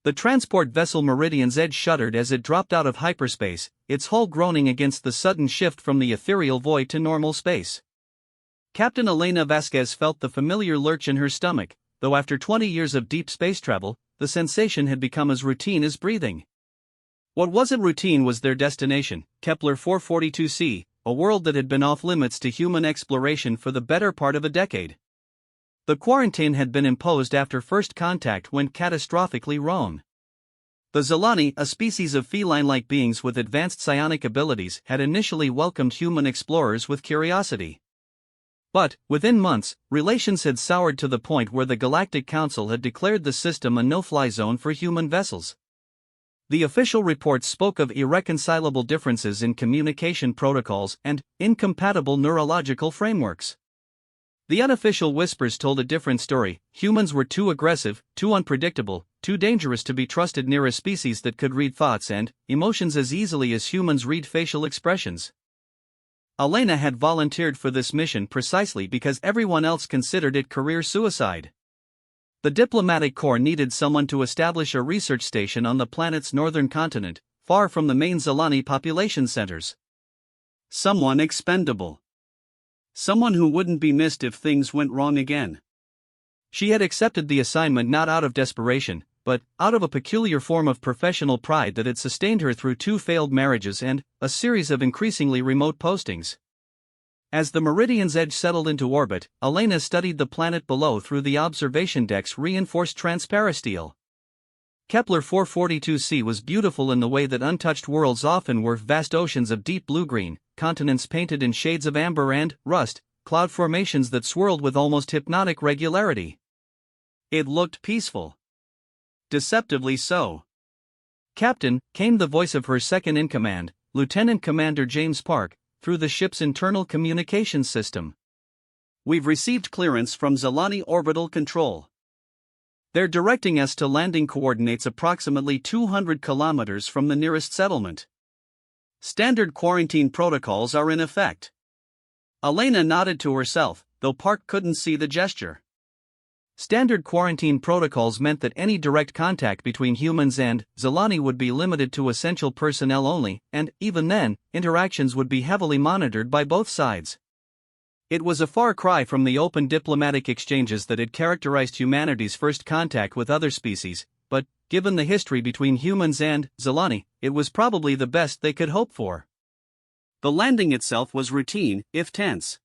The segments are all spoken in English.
The transport vessel Meridian's Edge shuddered as it dropped out of hyperspace, its hull groaning against the sudden shift from the ethereal void to normal space. Captain Elena Vasquez felt the familiar lurch in her stomach, though after 20 years of deep space travel, the sensation had become as routine as breathing. What wasn't routine was their destination, Kepler 442c, a world that had been off-limits to human exploration for the better part of a decade. The quarantine had been imposed after first contact went catastrophically wrong. The Zelani, a species of feline-like beings with advanced psionic abilities, had initially welcomed human explorers with curiosity. But, within months, relations had soured to the point where the Galactic Council had declared the system a no-fly zone for human vessels. The official reports spoke of irreconcilable differences in communication protocols and incompatible neurological frameworks. The unofficial whispers told a different story. Humans were too aggressive, too unpredictable, too dangerous to be trusted near a species that could read thoughts and emotions as easily as humans read facial expressions. Elena had volunteered for this mission precisely because everyone else considered it career suicide. The diplomatic corps needed someone to establish a research station on the planet's northern continent, far from the main Zelani population centers. Someone expendable. Someone who wouldn't be missed if things went wrong again. She had accepted the assignment not out of desperation, but out of a peculiar form of professional pride that had sustained her through 2 failed marriages and a series of increasingly remote postings. As the Meridian's Edge settled into orbit, Elena studied the planet below through the observation deck's reinforced transparisteel. Kepler 442c was beautiful in the way that untouched worlds often were, vast oceans of deep blue-green, continents painted in shades of amber and rust, cloud formations that swirled with almost hypnotic regularity. It looked peaceful. Deceptively so. "Captain," came the voice of her second-in-command, Lieutenant Commander James Park, through the ship's internal communications system. "We've received clearance from Zelani Orbital Control. They're directing us to landing coordinates approximately 200 kilometers from the nearest settlement. Standard quarantine protocols are in effect." Elena nodded to herself, though Park couldn't see the gesture. Standard quarantine protocols meant that any direct contact between humans and Zelani would be limited to essential personnel only, and, even then, interactions would be heavily monitored by both sides. It was a far cry from the open diplomatic exchanges that had characterized humanity's first contact with other species, but, given the history between humans and Zelani, it was probably the best they could hope for. The landing itself was routine, if tense.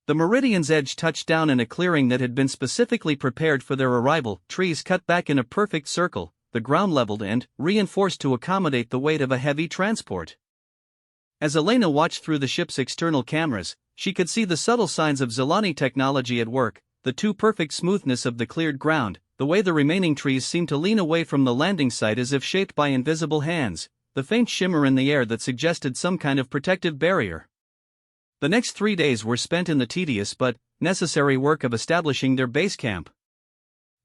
The Meridian's Edge touched down in a clearing that had been specifically prepared for their arrival, trees cut back in a perfect circle, the ground leveled and reinforced to accommodate the weight of a heavy transport. As Elena watched through the ship's external cameras, she could see the subtle signs of Zelani technology at work, the too-perfect smoothness of the cleared ground, the way the remaining trees seemed to lean away from the landing site as if shaped by invisible hands, the faint shimmer in the air that suggested some kind of protective barrier. The next 3 days were spent in the tedious but necessary work of establishing their base camp.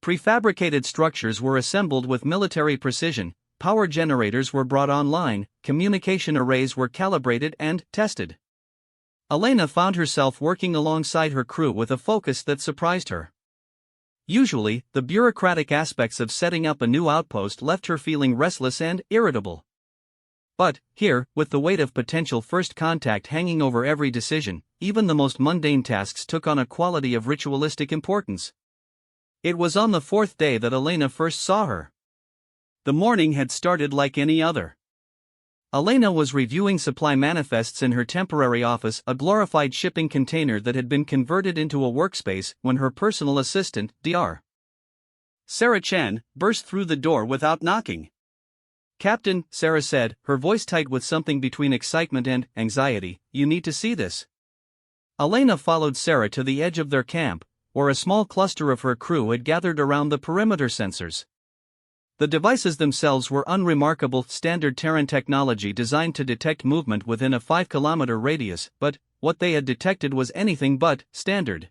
Prefabricated structures were assembled with military precision, power generators were brought online, communication arrays were calibrated and tested. Elena found herself working alongside her crew with a focus that surprised her. Usually, the bureaucratic aspects of setting up a new outpost left her feeling restless and irritable. But, here, with the weight of potential first contact hanging over every decision, even the most mundane tasks took on a quality of ritualistic importance. It was on the 4th day that Elena first saw her. The morning had started like any other. Elena was reviewing supply manifests in her temporary office, a glorified shipping container that had been converted into a workspace, when her personal assistant, Dr. Sarah Chen, burst through the door without knocking. "Captain," Sarah said, her voice tight with something between excitement and anxiety, "you need to see this." Elena followed Sarah to the edge of their camp, where a small cluster of her crew had gathered around the perimeter sensors. The devices themselves were unremarkable, standard Terran technology designed to detect movement within a 5-kilometer radius, but what they had detected was anything but standard.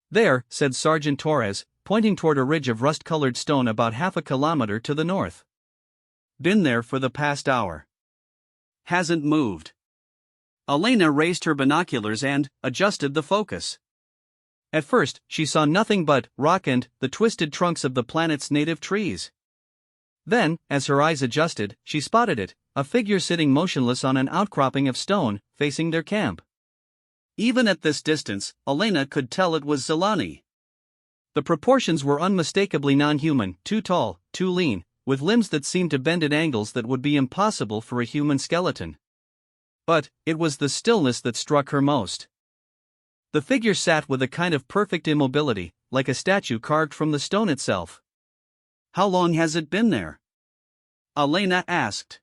"There," said Sergeant Torres, pointing toward a ridge of rust-colored stone about half a kilometer to the north. "Been there for the past hour. Hasn't moved." Elena raised her binoculars and adjusted the focus. At first, she saw nothing but rock and the twisted trunks of the planet's native trees. Then, as her eyes adjusted, she spotted it, a figure sitting motionless on an outcropping of stone, facing their camp. Even at this distance, Elena could tell it was Zelani. The proportions were unmistakably non-human, too tall, too lean, with limbs that seemed to bend at angles that would be impossible for a human skeleton. But it was the stillness that struck her most. The figure sat with a kind of perfect immobility, like a statue carved from the stone itself. "How long has it been there?" Elena asked.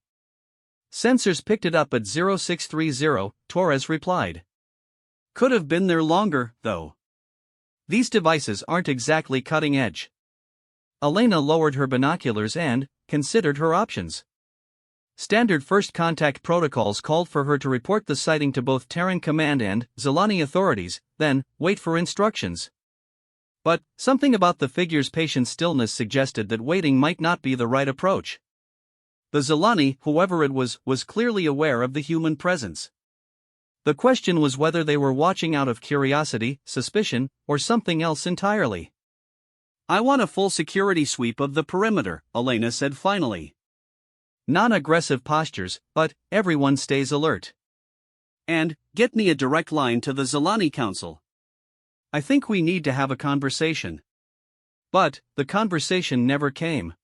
"Sensors picked it up at 0630, Torres replied. "Could have been there longer, though. These devices aren't exactly cutting edge." Elena lowered her binoculars and considered her options. Standard first contact protocols called for her to report the sighting to both Terran Command and Zelani authorities, then wait for instructions. But something about the figure's patient stillness suggested that waiting might not be the right approach. The Zelani, whoever it was clearly aware of the human presence. The question was whether they were watching out of curiosity, suspicion, or something else entirely. "I want a full security sweep of the perimeter," Elena said finally. "Non-aggressive postures, but everyone stays alert. And get me a direct line to the Zelani Council. I think we need to have a conversation." But the conversation never came.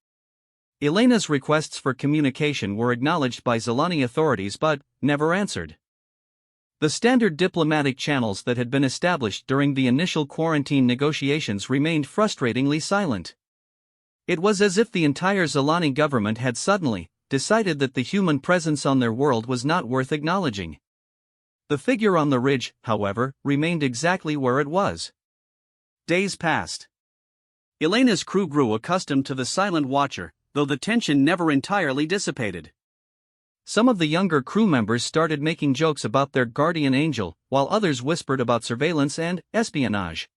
Elena's requests for communication were acknowledged by Zelani authorities but never answered. The standard diplomatic channels that had been established during the initial quarantine negotiations remained frustratingly silent. It was as if the entire Zelani government had suddenly decided that the human presence on their world was not worth acknowledging. The figure on the ridge, however, remained exactly where it was. Days passed. Elena's crew grew accustomed to the silent watcher, though the tension never entirely dissipated. Some of the younger crew members started making jokes about their guardian angel, while others whispered about surveillance and espionage.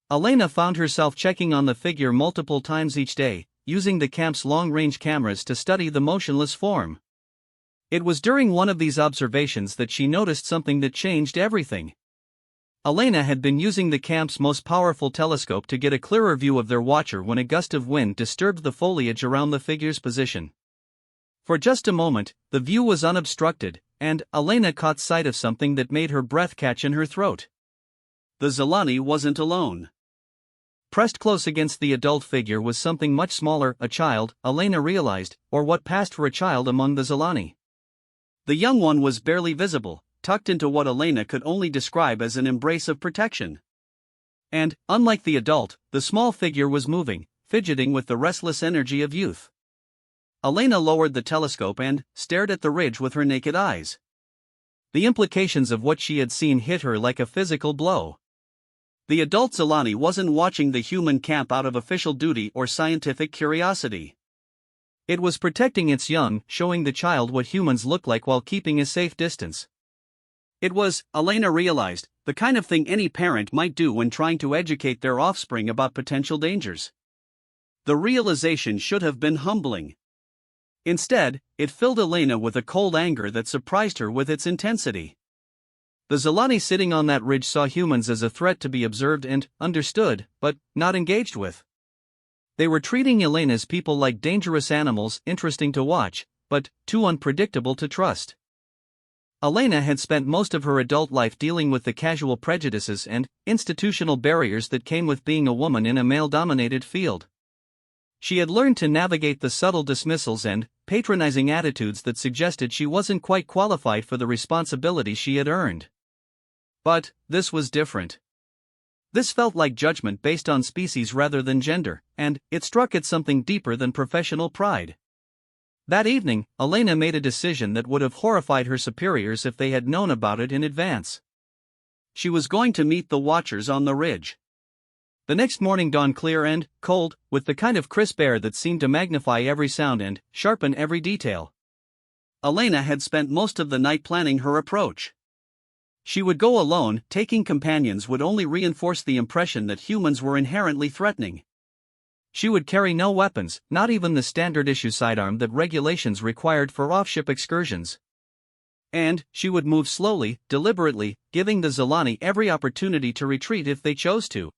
Elena found herself checking on the figure multiple times each day, using the camp's long-range cameras to study the motionless form. It was during one of these observations that she noticed something that changed everything. Elena had been using the camp's most powerful telescope to get a clearer view of their watcher when a gust of wind disturbed the foliage around the figure's position. For just a moment, the view was unobstructed, and Elena caught sight of something that made her breath catch in her throat. The Zelani wasn't alone. Pressed close against the adult figure was something much smaller, a child, Elena realized, or what passed for a child among the Zelani. The young one was barely visible, tucked into what Elena could only describe as an embrace of protection. And, unlike the adult, the small figure was moving, fidgeting with the restless energy of youth. Elena lowered the telescope and stared at the ridge with her naked eyes. The implications of what she had seen hit her like a physical blow. The adult Zelani wasn't watching the human camp out of official duty or scientific curiosity. It was protecting its young, showing the child what humans look like while keeping a safe distance. It was, Elena realized, the kind of thing any parent might do when trying to educate their offspring about potential dangers. The realization should have been humbling. Instead, it filled Elena with a cold anger that surprised her with its intensity. The Zelani sitting on that ridge saw humans as a threat to be observed and understood, but not engaged with. They were treating Elena's people like dangerous animals, interesting to watch, but too unpredictable to trust. Elena had spent most of her adult life dealing with the casual prejudices and institutional barriers that came with being a woman in a male-dominated field. She had learned to navigate the subtle dismissals and patronizing attitudes that suggested she wasn't quite qualified for the responsibility she had earned. But this was different. This felt like judgment based on species rather than gender, and it struck at something deeper than professional pride. That evening, Elena made a decision that would have horrified her superiors if they had known about it in advance. She was going to meet the watchers on the ridge. The next morning dawned clear and cold, with the kind of crisp air that seemed to magnify every sound and sharpen every detail. Elena had spent most of the night planning her approach. She would go alone, taking companions would only reinforce the impression that humans were inherently threatening. She would carry no weapons, not even the standard-issue sidearm that regulations required for off-ship excursions. And she would move slowly, deliberately, giving the Zelani every opportunity to retreat if they chose to.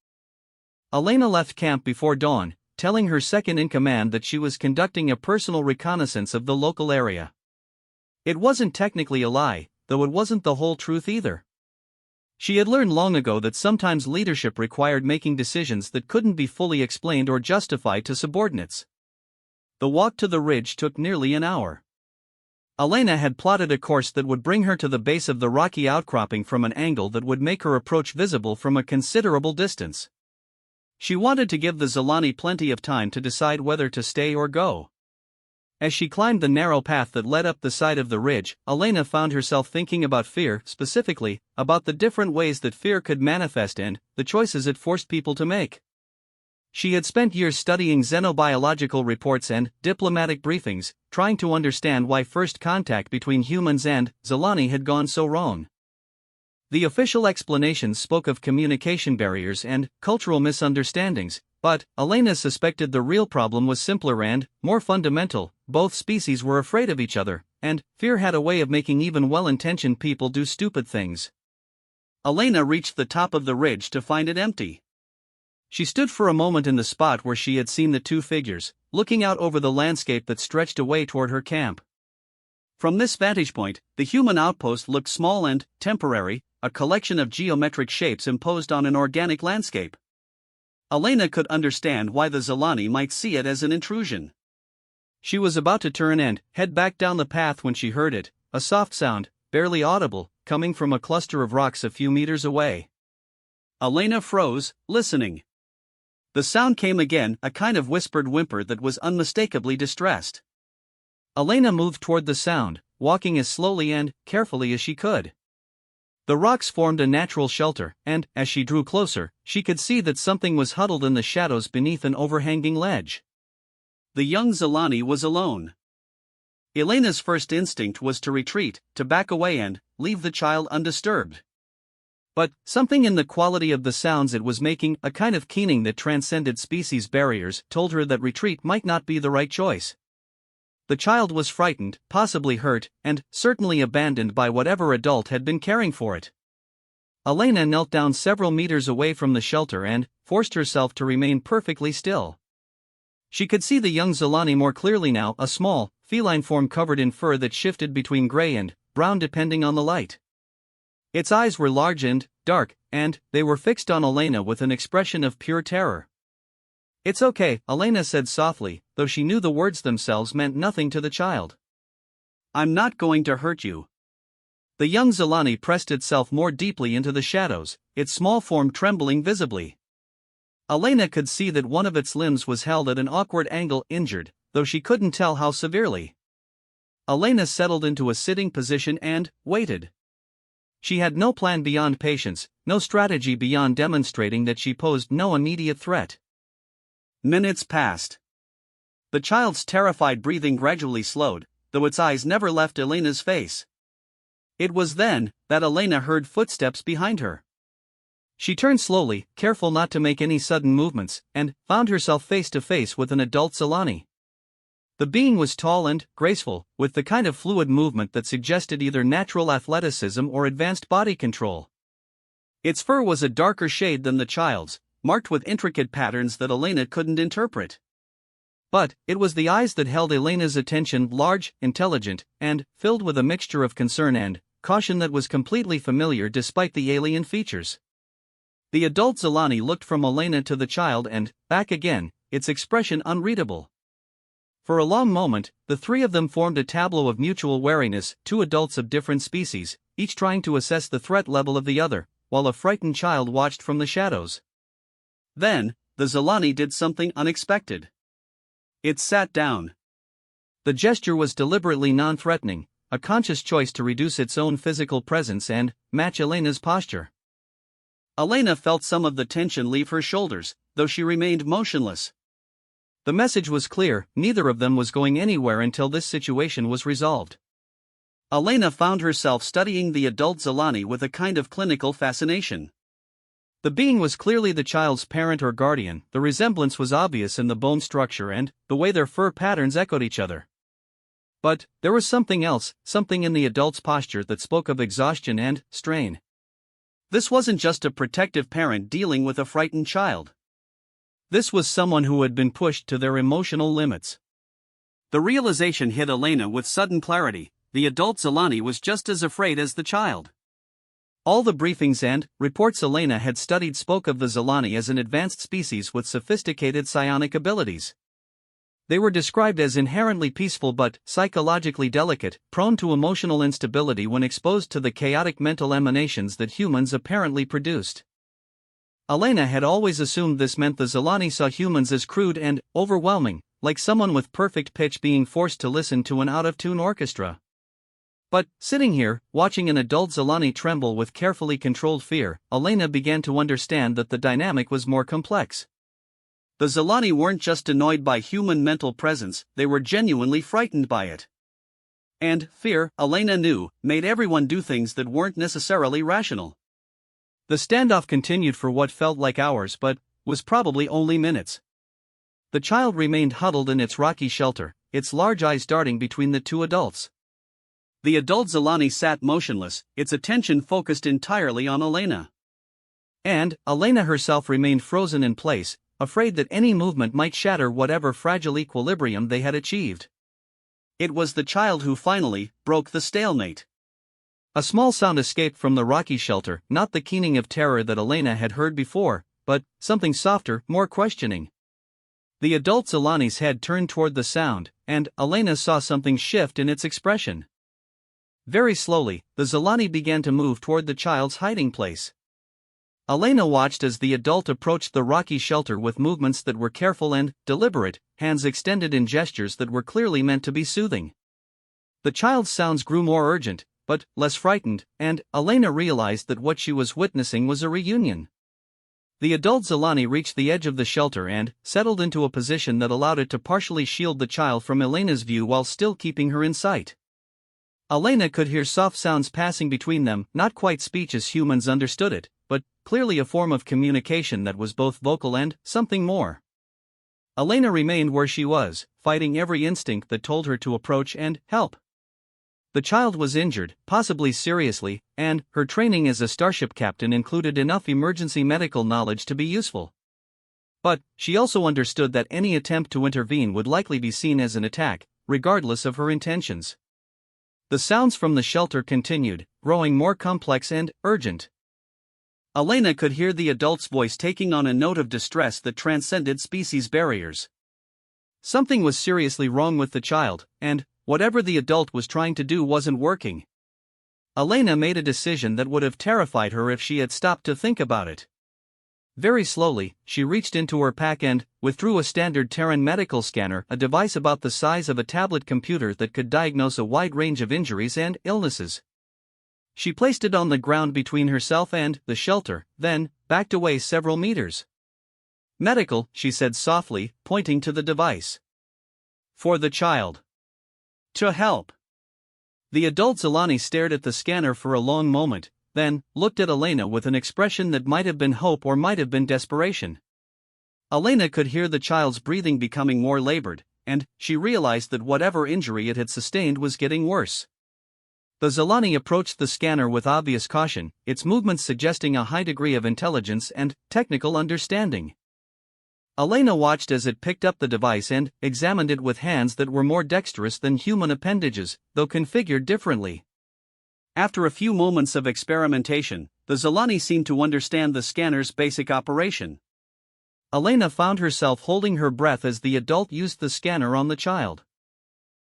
Elena left camp before dawn, telling her second-in-command that she was conducting a personal reconnaissance of the local area. It wasn't technically a lie, though it wasn't the whole truth either. She had learned long ago that sometimes leadership required making decisions that couldn't be fully explained or justified to subordinates. The walk to the ridge took nearly an hour. Elena had plotted a course that would bring her to the base of the rocky outcropping from an angle that would make her approach visible from a considerable distance. She wanted to give the Zelani plenty of time to decide whether to stay or go. As she climbed the narrow path that led up the side of the ridge, Elena found herself thinking about fear, specifically, about the different ways that fear could manifest and the choices it forced people to make. She had spent years studying xenobiological reports and diplomatic briefings, trying to understand why first contact between humans and Zelani had gone so wrong. The official explanations spoke of communication barriers and cultural misunderstandings, but Elena suspected the real problem was simpler and more fundamental. Both species were afraid of each other, and fear had a way of making even well-intentioned people do stupid things. Elena reached the top of the ridge to find it empty. She stood for a moment in the spot where she had seen the two figures, looking out over the landscape that stretched away toward her camp. From this vantage point, the human outpost looked small and temporary, a collection of geometric shapes imposed on an organic landscape. Elena could understand why the Zelani might see it as an intrusion. She was about to turn and head back down the path when she heard it, a soft sound, barely audible, coming from a cluster of rocks a few meters away. Elena froze, listening. The sound came again, a kind of whispered whimper that was unmistakably distressed. Elena moved toward the sound, walking as slowly and carefully as she could. The rocks formed a natural shelter, and, as she drew closer, she could see that something was huddled in the shadows beneath an overhanging ledge. The young Zelani was alone. Elena's first instinct was to retreat, to back away and leave the child undisturbed. But something in the quality of the sounds it was making, a kind of keening that transcended species barriers, told her that retreat might not be the right choice. The child was frightened, possibly hurt, and certainly abandoned by whatever adult had been caring for it. Elena knelt down several meters away from the shelter and forced herself to remain perfectly still. She could see the young Zelani more clearly now, a small, feline form covered in fur that shifted between gray and brown depending on the light. Its eyes were large and dark, and they were fixed on Elena with an expression of pure terror. "It's okay," Elena said softly, though she knew the words themselves meant nothing to the child. "I'm not going to hurt you." The young Zelani pressed itself more deeply into the shadows, its small form trembling visibly. Elena could see that one of its limbs was held at an awkward angle, injured, though she couldn't tell how severely. Elena settled into a sitting position and waited. She had no plan beyond patience, no strategy beyond demonstrating that she posed no immediate threat. Minutes passed. The child's terrified breathing gradually slowed, though its eyes never left Elena's face. It was then that Elena heard footsteps behind her. She turned slowly, careful not to make any sudden movements, and found herself face to face with an adult Zelani. The being was tall and graceful, with the kind of fluid movement that suggested either natural athleticism or advanced body control. Its fur was a darker shade than the child's, marked with intricate patterns that Elena couldn't interpret. But it was the eyes that held Elena's attention, large, intelligent, and filled with a mixture of concern and caution that was completely familiar despite the alien features. The adult Zelani looked from Elena to the child and back again, its expression unreadable. For a long moment, the three of them formed a tableau of mutual wariness, two adults of different species, each trying to assess the threat level of the other, while a frightened child watched from the shadows. Then, the Zelani did something unexpected. It sat down. The gesture was deliberately non-threatening, a conscious choice to reduce its own physical presence and match Elena's posture. Elena felt some of the tension leave her shoulders, though she remained motionless. The message was clear: neither of them was going anywhere until this situation was resolved. Elena found herself studying the adult Zelani with a kind of clinical fascination. The being was clearly the child's parent or guardian, the resemblance was obvious in the bone structure and the way their fur patterns echoed each other. But there was something else, something in the adult's posture that spoke of exhaustion and strain. This wasn't just a protective parent dealing with a frightened child. This was someone who had been pushed to their emotional limits. The realization hit Elena with sudden clarity: the adult Zelani was just as afraid as the child. All the briefings and reports Elena had studied spoke of the Zelani as an advanced species with sophisticated psionic abilities. They were described as inherently peaceful but psychologically delicate, prone to emotional instability when exposed to the chaotic mental emanations that humans apparently produced. Elena had always assumed this meant the Zelani saw humans as crude and overwhelming, like someone with perfect pitch being forced to listen to an out-of-tune orchestra. But, sitting here, watching an adult Zelani tremble with carefully controlled fear, Elena began to understand that the dynamic was more complex. The Zelani weren't just annoyed by human mental presence, they were genuinely frightened by it. And fear, Elena knew, made everyone do things that weren't necessarily rational. The standoff continued for what felt like hours but was probably only minutes. The child remained huddled in its rocky shelter, its large eyes darting between the two adults. The adult Zelani sat motionless, its attention focused entirely on Elena. And Elena herself remained frozen in place, afraid that any movement might shatter whatever fragile equilibrium they had achieved. It was the child who finally broke the stalemate. A small sound escaped from the rocky shelter, not the keening of terror that Elena had heard before, but something softer, more questioning. The adult Zelani's head turned toward the sound, and Elena saw something shift in its expression. Very slowly, the Zelani began to move toward the child's hiding place. Elena watched as the adult approached the rocky shelter with movements that were careful and deliberate, hands extended in gestures that were clearly meant to be soothing. The child's sounds grew more urgent, but less frightened, and Elena realized that what she was witnessing was a reunion. The adult Zelani reached the edge of the shelter and settled into a position that allowed it to partially shield the child from Elena's view while still keeping her in sight. Elena could hear soft sounds passing between them, not quite speech as humans understood it, but clearly a form of communication that was both vocal and something more. Elena remained where she was, fighting every instinct that told her to approach and help. The child was injured, possibly seriously, and her training as a starship captain included enough emergency medical knowledge to be useful. But she also understood that any attempt to intervene would likely be seen as an attack, regardless of her intentions. The sounds from the shelter continued, growing more complex and urgent. Elena could hear the adult's voice taking on a note of distress that transcended species barriers. Something was seriously wrong with the child, and whatever the adult was trying to do wasn't working. Elena made a decision that would have terrified her if she had stopped to think about it. Very slowly, she reached into her pack and withdrew a standard Terran medical scanner, a device about the size of a tablet computer that could diagnose a wide range of injuries and illnesses. She placed it on the ground between herself and the shelter, then backed away several meters. "Medical," she said softly, pointing to the device. "For the child. To help." The adult Zelani stared at the scanner for a long moment, then looked at Elena with an expression that might have been hope or might have been desperation. Elena could hear the child's breathing becoming more labored, and she realized that whatever injury it had sustained was getting worse. The Zelani approached the scanner with obvious caution, its movements suggesting a high degree of intelligence and technical understanding. Elena watched as it picked up the device and examined it with hands that were more dexterous than human appendages, though configured differently. After a few moments of experimentation, the Zelani seemed to understand the scanner's basic operation. Elena found herself holding her breath as the adult used the scanner on the child.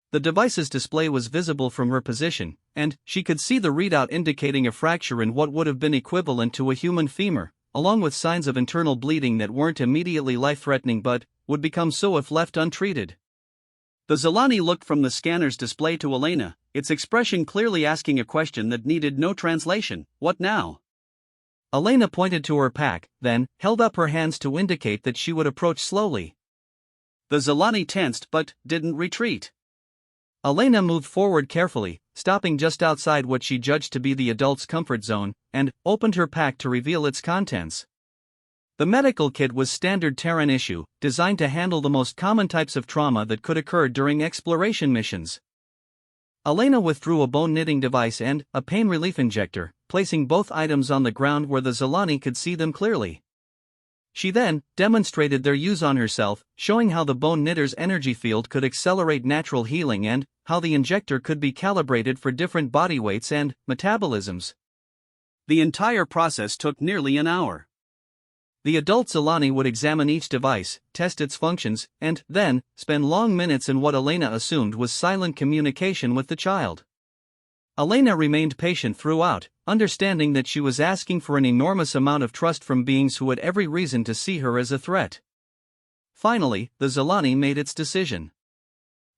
The device's display was visible from her position, and she could see the readout indicating a fracture in what would have been equivalent to a human femur, along with signs of internal bleeding that weren't immediately life-threatening but would become so if left untreated. The Zelani looked from the scanner's display to Elena, its expression clearly asking a question that needed no translation: what now? Elena pointed to her pack, then held up her hands to indicate that she would approach slowly. The Zelani tensed but didn't retreat. Elena moved forward carefully, stopping just outside what she judged to be the adult's comfort zone, and opened her pack to reveal its contents. The medical kit was standard Terran issue, designed to handle the most common types of trauma that could occur during exploration missions. Elena withdrew a bone knitting device and a pain relief injector, placing both items on the ground where the Zelani could see them clearly. She then demonstrated their use on herself, showing how the bone knitter's energy field could accelerate natural healing and how the injector could be calibrated for different body weights and metabolisms. The entire process took nearly an hour. The adult Zelani would examine each device, test its functions, and then spend long minutes in what Elena assumed was silent communication with the child. Elena remained patient throughout, understanding that she was asking for an enormous amount of trust from beings who had every reason to see her as a threat. Finally, the Zelani made its decision.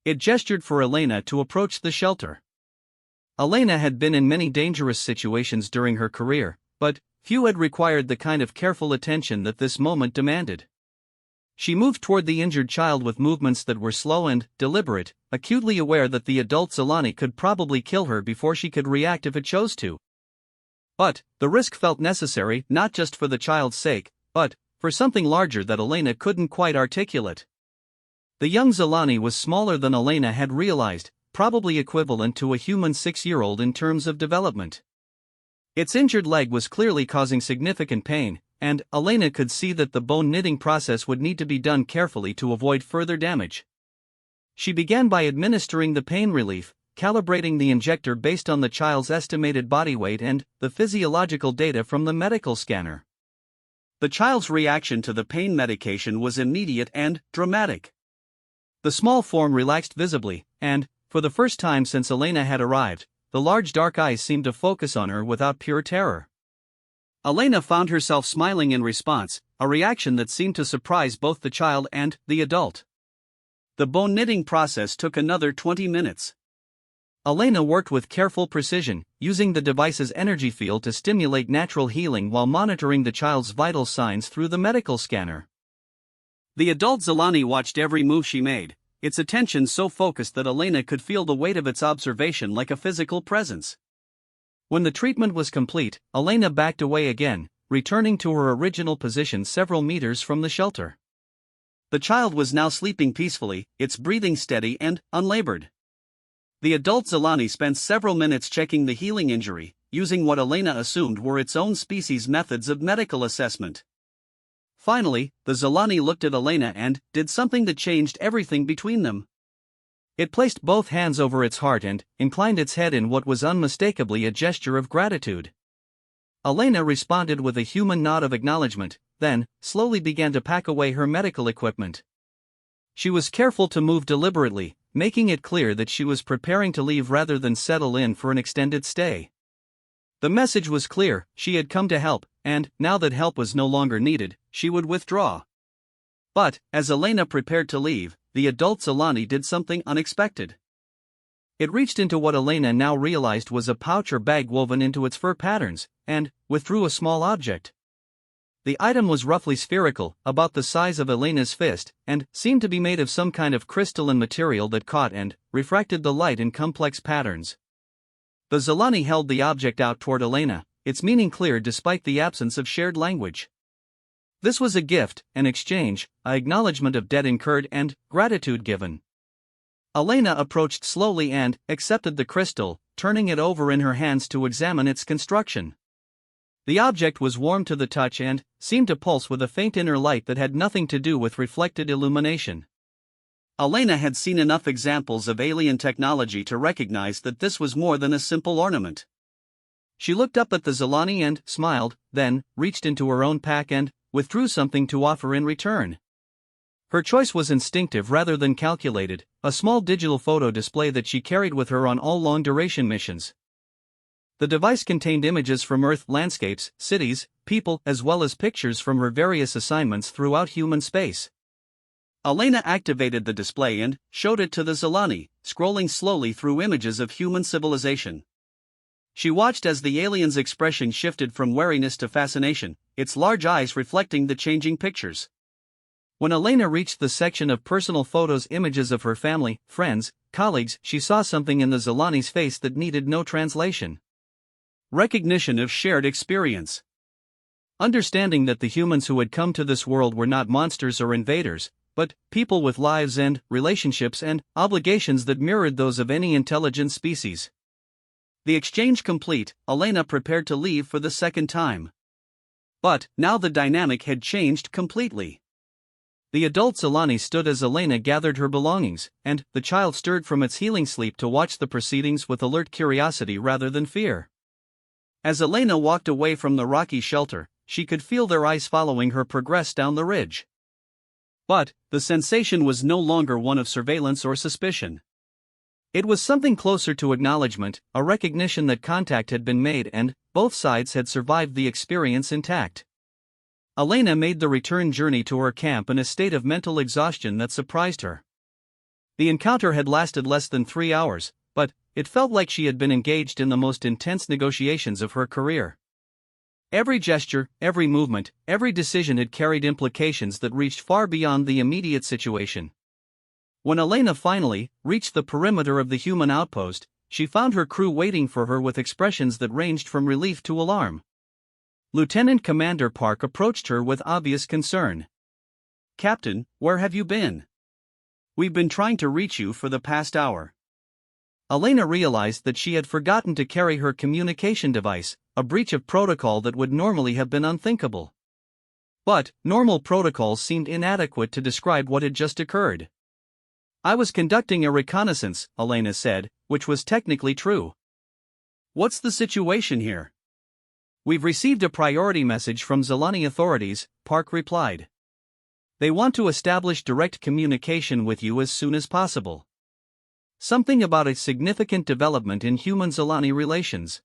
It gestured for Elena to approach the shelter. Elena had been in many dangerous situations during her career, but few had required the kind of careful attention that this moment demanded. She moved toward the injured child with movements that were slow and deliberate, acutely aware that the adult Zelani could probably kill her before she could react if it chose to. But the risk felt necessary not just for the child's sake, but for something larger that Elena couldn't quite articulate. The young Zelani was smaller than Elena had realized, probably equivalent to a human 6-year-old in terms of development. Its injured leg was clearly causing significant pain, and Elena could see that the bone knitting process would need to be done carefully to avoid further damage. She began by administering the pain relief, calibrating the injector based on the child's estimated body weight and the physiological data from the medical scanner. The child's reaction to the pain medication was immediate and dramatic. The small form relaxed visibly, and, for the first time since Elena had arrived, the large dark eyes seemed to focus on her without pure terror. Elena found herself smiling in response, a reaction that seemed to surprise both the child and the adult. The bone knitting process took another 20 minutes. Elena worked with careful precision, using the device's energy field to stimulate natural healing while monitoring the child's vital signs through the medical scanner. The adult Zelani watched every move she made, its attention so focused that Elena could feel the weight of its observation like a physical presence. When the treatment was complete, Elena backed away again, returning to her original position several meters from the shelter. The child was now sleeping peacefully, its breathing steady and unlabored. The adult Zelani spent several minutes checking the healing injury, using what Elena assumed were its own species' methods of medical assessment. Finally, the Zelani looked at Elena and did something that changed everything between them. It placed both hands over its heart and inclined its head in what was unmistakably a gesture of gratitude. Elena responded with a human nod of acknowledgement, then slowly began to pack away her medical equipment. She was careful to move deliberately, making it clear that she was preparing to leave rather than settle in for an extended stay. The message was clear: she had come to help, and, now that help was no longer needed, she would withdraw. But, as Elena prepared to leave, the adult Zelani did something unexpected. It reached into what Elena now realized was a pouch or bag woven into its fur patterns, and withdrew a small object. The item was roughly spherical, about the size of Elena's fist, and seemed to be made of some kind of crystalline material that caught and refracted the light in complex patterns. The Zelani held the object out toward Elena, its meaning clear despite the absence of shared language. This was a gift, an exchange, an acknowledgement of debt incurred and gratitude given. Elena approached slowly and accepted the crystal, turning it over in her hands to examine its construction. The object was warm to the touch and seemed to pulse with a faint inner light that had nothing to do with reflected illumination. Elena had seen enough examples of alien technology to recognize that this was more than a simple ornament. She looked up at the Zelani and smiled, then reached into her own pack and withdrew something to offer in return. Her choice was instinctive rather than calculated, a small digital photo display that she carried with her on all long-duration missions. The device contained images from Earth landscapes, cities, people, as well as pictures from her various assignments throughout human space. Elena activated the display and showed it to the Zelani, scrolling slowly through images of human civilization. She watched as the alien's expression shifted from wariness to fascination, its large eyes reflecting the changing pictures. When Elena reached the section of personal photos, images of her family, friends, colleagues, she saw something in the Zelani's face that needed no translation. Recognition of shared experience. Understanding that the humans who had come to this world were not monsters or invaders, but people with lives and relationships and obligations that mirrored those of any intelligent species. The exchange complete, Elena prepared to leave for the second time. But now the dynamic had changed completely. The adult Zelani stood as Elena gathered her belongings, and the child stirred from its healing sleep to watch the proceedings with alert curiosity rather than fear. As Elena walked away from the rocky shelter, she could feel their eyes following her progress down the ridge. But the sensation was no longer one of surveillance or suspicion. It was something closer to acknowledgement, a recognition that contact had been made and both sides had survived the experience intact. Elena made the return journey to her camp in a state of mental exhaustion that surprised her. The encounter had lasted less than 3 hours, but it felt like she had been engaged in the most intense negotiations of her career. Every gesture, every movement, every decision had carried implications that reached far beyond the immediate situation. When Elena finally reached the perimeter of the human outpost, she found her crew waiting for her with expressions that ranged from relief to alarm. Lieutenant Commander Park approached her with obvious concern. "Captain, where have you been? We've been trying to reach you for the past hour." Elena realized that she had forgotten to carry her communication device, a breach of protocol that would normally have been unthinkable. But normal protocols seemed inadequate to describe what had just occurred. "I was conducting a reconnaissance," Elena said, which was technically true. "What's the situation here?" "We've received a priority message from Zelani authorities," Park replied. "They want to establish direct communication with you as soon as possible. Something about a significant development in human-Zelani relations."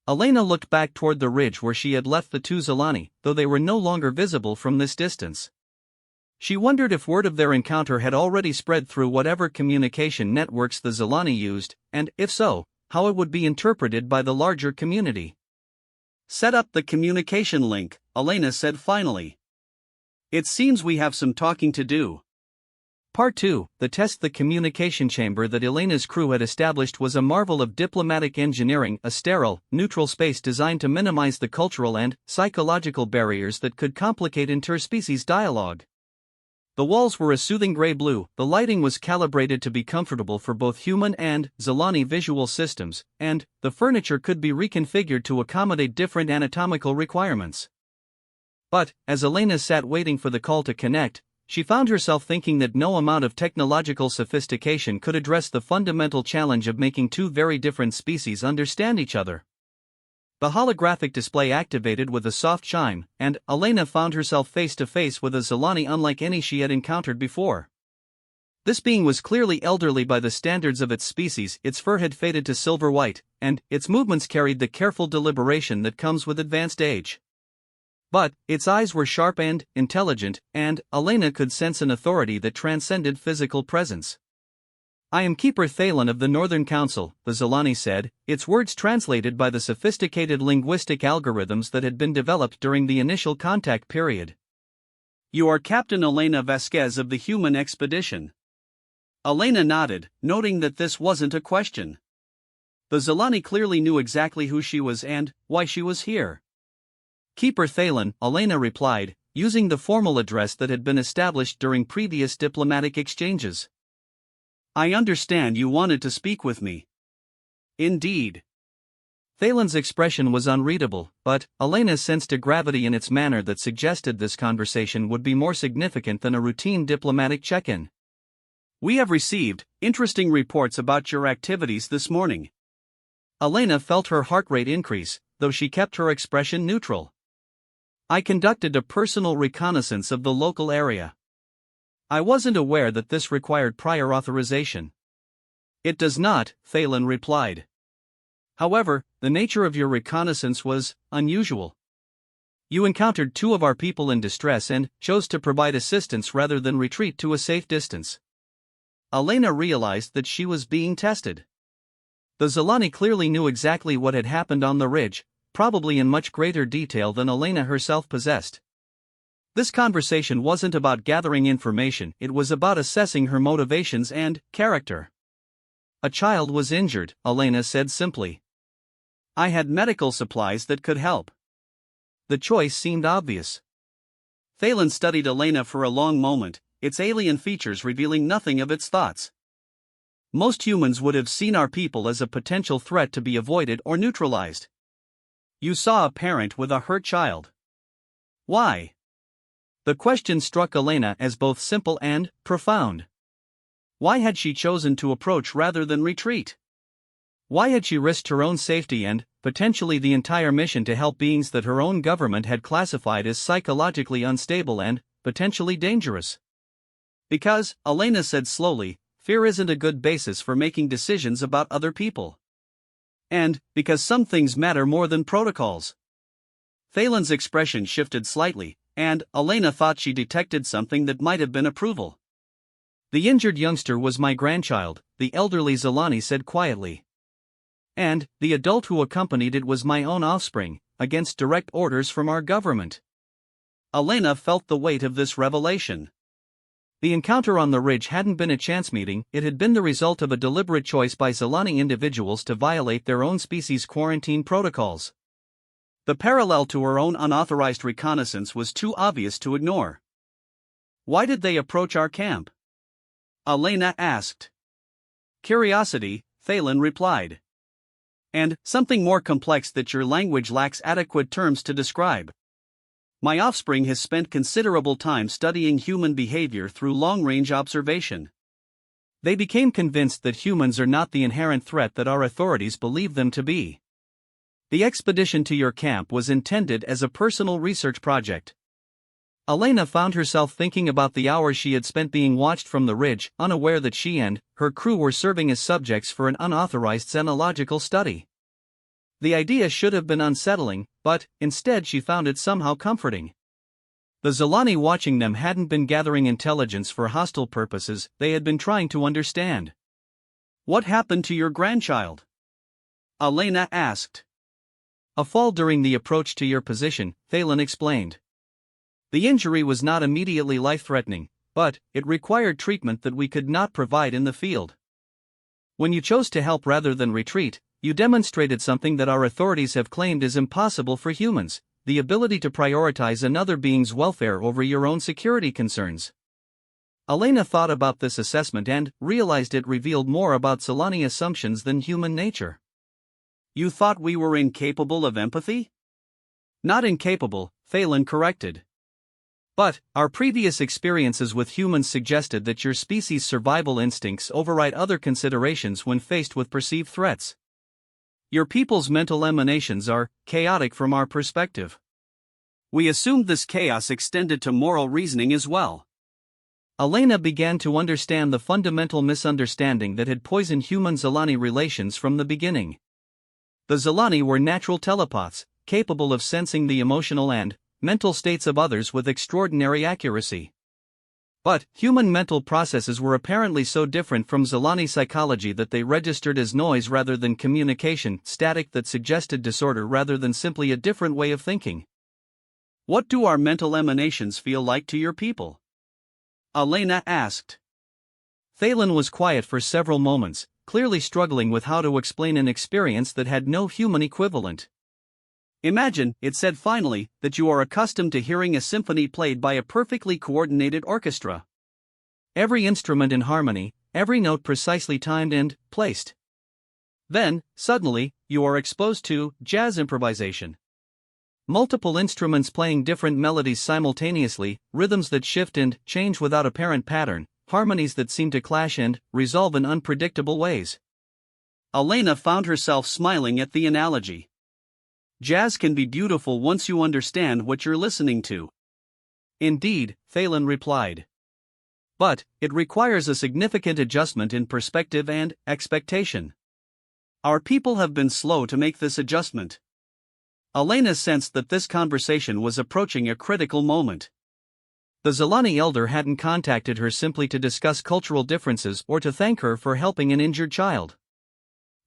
Elena looked back toward the ridge where she had left the two Zelani, though they were no longer visible from this distance. She wondered if word of their encounter had already spread through whatever communication networks the Zelani used, and if so, how it would be interpreted by the larger community. "Set up the communication link," Elena said finally. "It seems we have some talking to do." Part 2, the communication chamber that Elena's crew had established was a marvel of diplomatic engineering, a sterile, neutral space designed to minimize the cultural and psychological barriers that could complicate interspecies dialogue. The walls were a soothing gray-blue, the lighting was calibrated to be comfortable for both human and Zelani visual systems, and the furniture could be reconfigured to accommodate different anatomical requirements. But, as Elena sat waiting for the call to connect, she found herself thinking that no amount of technological sophistication could address the fundamental challenge of making two very different species understand each other. The holographic display activated with a soft chime, and Elena found herself face to face with a Zelani unlike any she had encountered before. This being was clearly elderly by the standards of its species, its fur had faded to silver white, and its movements carried the careful deliberation that comes with advanced age. But its eyes were sharp and intelligent, and Elena could sense an authority that transcended physical presence. "I am Keeper Thalen of the Northern Council," the Zelani said, its words translated by the sophisticated linguistic algorithms that had been developed during the initial contact period. "You are Captain Elena Vasquez of the human expedition." Elena nodded, noting that this wasn't a question. The Zelani clearly knew exactly who she was and why she was here. "Keeper Thalen," Elena replied, using the formal address that had been established during previous diplomatic exchanges. "I understand you wanted to speak with me." "Indeed." Thalen's expression was unreadable, but Elena sensed a gravity in its manner that suggested this conversation would be more significant than a routine diplomatic check-in. "We have received interesting reports about your activities this morning." Elena felt her heart rate increase, though she kept her expression neutral. "I conducted a personal reconnaissance of the local area. I wasn't aware that this required prior authorization." "It does not," Thalen replied. "However, the nature of your reconnaissance was unusual. You encountered two of our people in distress and chose to provide assistance rather than retreat to a safe distance." Elena realized that she was being tested. The Zelani clearly knew exactly what had happened on the ridge, probably in much greater detail than Elena herself possessed. This conversation wasn't about gathering information, it was about assessing her motivations and character. "A child was injured," Elena said simply. "I had medical supplies that could help." The choice seemed obvious. Thalen studied Elena for a long moment, its alien features revealing nothing of its thoughts. "Most humans would have seen our people as a potential threat to be avoided or neutralized. You saw a parent with a hurt child. Why? The question struck Elena as both simple and profound. Why had she chosen to approach rather than retreat? Why had she risked her own safety and, potentially the entire mission to help beings that her own government had classified as psychologically unstable and, potentially dangerous? Because, Elena said slowly, fear isn't a good basis for making decisions about other people. And, because some things matter more than protocols. Thalen's expression shifted slightly, and Elena thought she detected something that might have been approval. The injured youngster was my grandchild, the elderly Zelani said quietly. And, the adult who accompanied it was my own offspring, against direct orders from our government. Elena felt the weight of this revelation. The encounter on the ridge hadn't been a chance meeting, it had been the result of a deliberate choice by Zelani individuals to violate their own species' quarantine protocols. The parallel to her own unauthorized reconnaissance was too obvious to ignore. Why did they approach our camp? Elena asked. Curiosity, Thalen replied. And something more complex that your language lacks adequate terms to describe. My offspring has spent considerable time studying human behavior through long-range observation. They became convinced that humans are not the inherent threat that our authorities believe them to be. The expedition to your camp was intended as a personal research project. Elena found herself thinking about the hours she had spent being watched from the ridge, unaware that she and her crew were serving as subjects for an unauthorized xenological study. The idea should have been unsettling, but, instead she found it somehow comforting. The Zelani watching them hadn't been gathering intelligence for hostile purposes, they had been trying to understand. What happened to your grandchild? Elena asked. A fall during the approach to your position, Thalen explained. The injury was not immediately life-threatening, but it required treatment that we could not provide in the field. When you chose to help rather than retreat, you demonstrated something that our authorities have claimed is impossible for humans, the ability to prioritize another being's welfare over your own security concerns. Elena thought about this assessment and realized it revealed more about Zelani assumptions than human nature. You thought we were incapable of empathy? Not incapable, Thalen corrected. But, our previous experiences with humans suggested that your species' survival instincts override other considerations when faced with perceived threats. Your people's mental emanations are chaotic from our perspective. We assumed this chaos extended to moral reasoning as well. Elena began to understand the fundamental misunderstanding that had poisoned human-Zelani relations from the beginning. The Zelani were natural telepaths, capable of sensing the emotional and mental states of others with extraordinary accuracy. But, human mental processes were apparently so different from Zelani psychology that they registered as noise rather than communication, static that suggested disorder rather than simply a different way of thinking. What do our mental emanations feel like to your people? Elena asked. Thalen was quiet for several moments, clearly struggling with how to explain an experience that had no human equivalent. Imagine, it said finally, that you are accustomed to hearing a symphony played by a perfectly coordinated orchestra. Every instrument in harmony, every note precisely timed and placed. Then, suddenly, you are exposed to jazz improvisation. Multiple instruments playing different melodies simultaneously, rhythms that shift and change without apparent pattern, harmonies that seem to clash and resolve in unpredictable ways. Elena found herself smiling at the analogy. Jazz can be beautiful once you understand what you're listening to. Indeed, Thalen replied. But, it requires a significant adjustment in perspective and expectation. Our people have been slow to make this adjustment. Elena sensed that this conversation was approaching a critical moment. The Zelani elder hadn't contacted her simply to discuss cultural differences or to thank her for helping an injured child.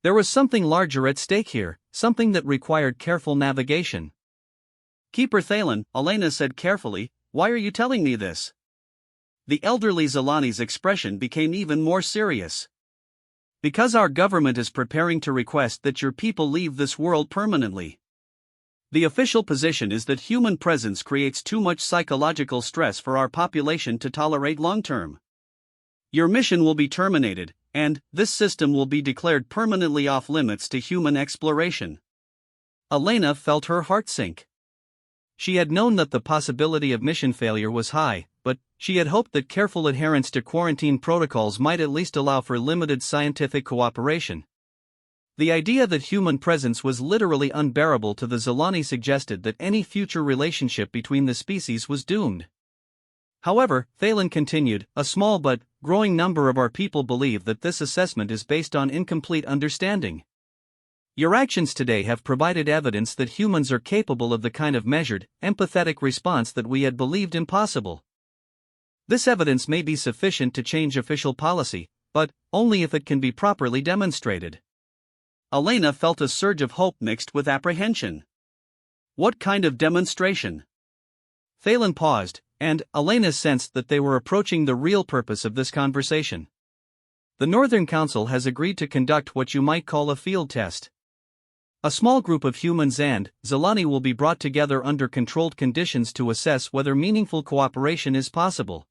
There was something larger at stake here, something that required careful navigation. Keeper Thalen, Elena said carefully, why are you telling me this? The elderly Zelani's expression became even more serious. Because our government is preparing to request that your people leave this world permanently. The official position is that human presence creates too much psychological stress for our population to tolerate long-term. Your mission will be terminated, and this system will be declared permanently off-limits to human exploration. Elena felt her heart sink. She had known that the possibility of mission failure was high, but she had hoped that careful adherence to quarantine protocols might at least allow for limited scientific cooperation. The idea that human presence was literally unbearable to the Zelani suggested that any future relationship between the species was doomed. However, Thalen continued, a small but growing number of our people believe that this assessment is based on incomplete understanding. Your actions today have provided evidence that humans are capable of the kind of measured, empathetic response that we had believed impossible. This evidence may be sufficient to change official policy, but only if it can be properly demonstrated. Elena felt a surge of hope mixed with apprehension. What kind of demonstration? Thalen paused, and Elena sensed that they were approaching the real purpose of this conversation. The Northern Council has agreed to conduct what you might call a field test. A small group of humans and Zelani will be brought together under controlled conditions to assess whether meaningful cooperation is possible.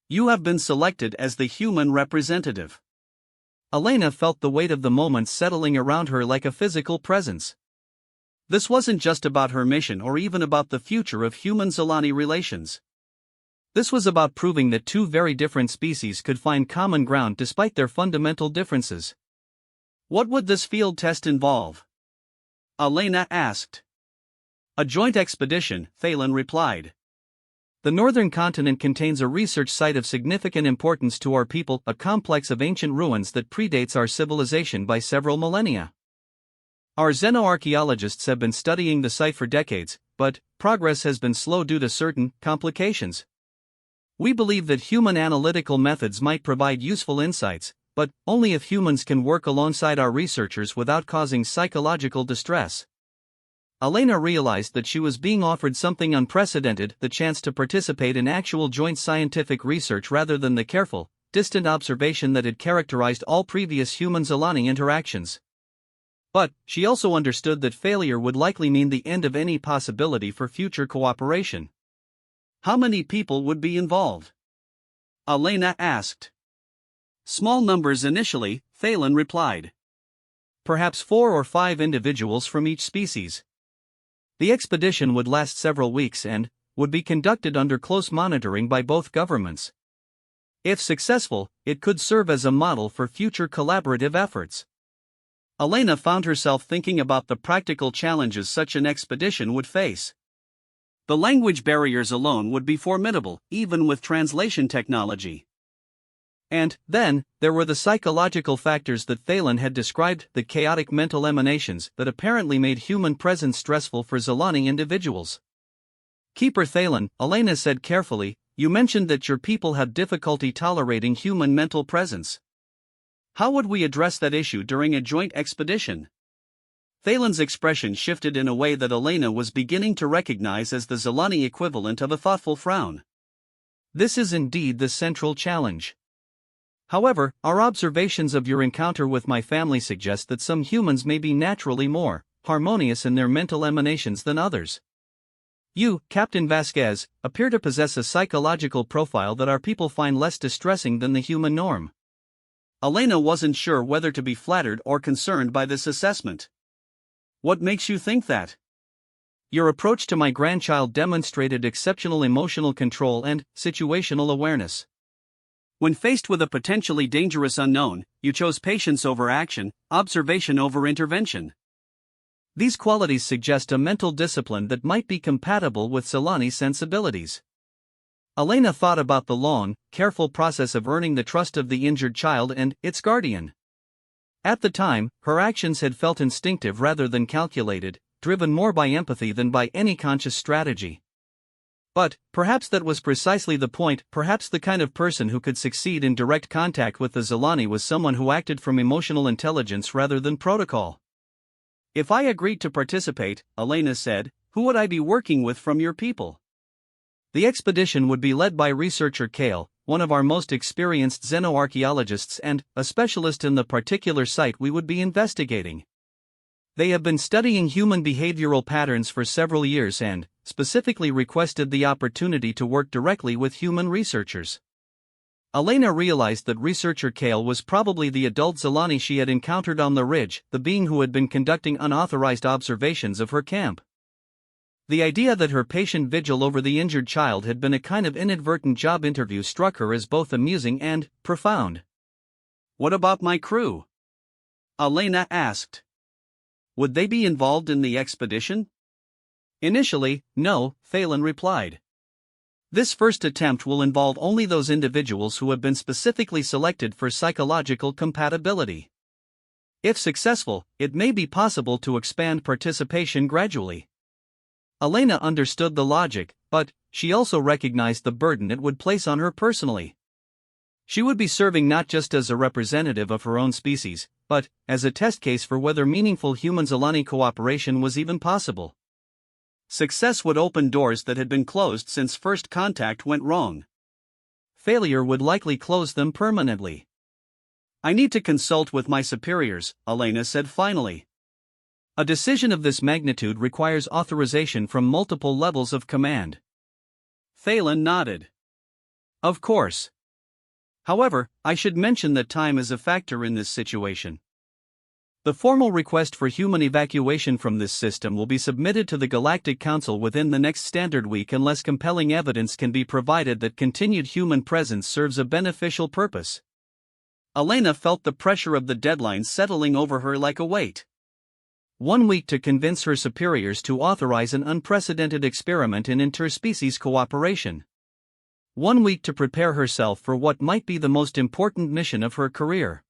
You have been selected as the human representative. Elena felt the weight of the moment settling around her like a physical presence. This wasn't just about her mission or even about the future of human-Zelani relations. This was about proving that two very different species could find common ground despite their fundamental differences. What would this field test involve? Elena asked. A joint expedition, Thalen replied. The northern continent contains a research site of significant importance to our people, a complex of ancient ruins that predates our civilization by several millennia. Our xenoarchaeologists have been studying the site for decades, but progress has been slow due to certain complications. We believe that human analytical methods might provide useful insights, but only if humans can work alongside our researchers without causing psychological distress. Elena realized that she was being offered something unprecedented, the chance to participate in actual joint scientific research rather than the careful, distant observation that had characterized all previous human-Zelani interactions. But she also understood that failure would likely mean the end of any possibility for future cooperation. How many people would be involved? Elena asked. Small numbers initially, Thalen replied. Perhaps 4 or 5 individuals from each species. The expedition would last several weeks and would be conducted under close monitoring by both governments. If successful, it could serve as a model for future collaborative efforts. Elena found herself thinking about the practical challenges such an expedition would face. The language barriers alone would be formidable, even with translation technology. And then, there were the psychological factors that Thalen had described, the chaotic mental emanations that apparently made human presence stressful for Zelani individuals. Keeper Thalen, Elena said carefully, you mentioned that your people have difficulty tolerating human mental presence. How would we address that issue during a joint expedition? Thalen's expression shifted in a way that Elena was beginning to recognize as the Zelani equivalent of a thoughtful frown. This is indeed the central challenge. However, our observations of your encounter with my family suggest that some humans may be naturally more harmonious in their mental emanations than others. You, Captain Vasquez, appear to possess a psychological profile that our people find less distressing than the human norm. Elena wasn't sure whether to be flattered or concerned by this assessment. What makes you think that? Your approach to my grandchild demonstrated exceptional emotional control and situational awareness. When faced with a potentially dangerous unknown, you chose patience over action, observation over intervention. These qualities suggest a mental discipline that might be compatible with Zelani sensibilities. Elena thought about the long, careful process of earning the trust of the injured child and its guardian. At the time, her actions had felt instinctive rather than calculated, driven more by empathy than by any conscious strategy. But perhaps that was precisely the point. Perhaps the kind of person who could succeed in direct contact with the Zelani was someone who acted from emotional intelligence rather than protocol. If I agreed to participate, Elena said, who would I be working with from your people? The expedition would be led by researcher Kale, one of our most experienced xenoarchaeologists and a specialist in the particular site we would be investigating. They have been studying human behavioral patterns for several years and specifically requested the opportunity to work directly with human researchers. Elena realized that researcher Kale was probably the adult Zelani she had encountered on the ridge, the being who had been conducting unauthorized observations of her camp. The idea that her patient vigil over the injured child had been a kind of inadvertent job interview struck her as both amusing and profound. "What about my crew?" Elena asked. "Would they be involved in the expedition?" "Initially, no," Thalen replied. "This first attempt will involve only those individuals who have been specifically selected for psychological compatibility. If successful, it may be possible to expand participation gradually." Elena understood the logic, but she also recognized the burden it would place on her personally. She would be serving not just as a representative of her own species, but as a test case for whether meaningful human-Zilani cooperation was even possible. Success would open doors that had been closed since first contact went wrong. Failure would likely close them permanently. "I need to consult with my superiors," Elena said finally. "A decision of this magnitude requires authorization from multiple levels of command." Thalen nodded. "Of course. However, I should mention that time is a factor in this situation. The formal request for human evacuation from this system will be submitted to the Galactic Council within the next standard week unless compelling evidence can be provided that continued human presence serves a beneficial purpose." Elena felt the pressure of the deadline settling over her like a weight. 1 week to convince her superiors to authorize an unprecedented experiment in interspecies cooperation. 1 week to prepare herself for what might be the most important mission of her career.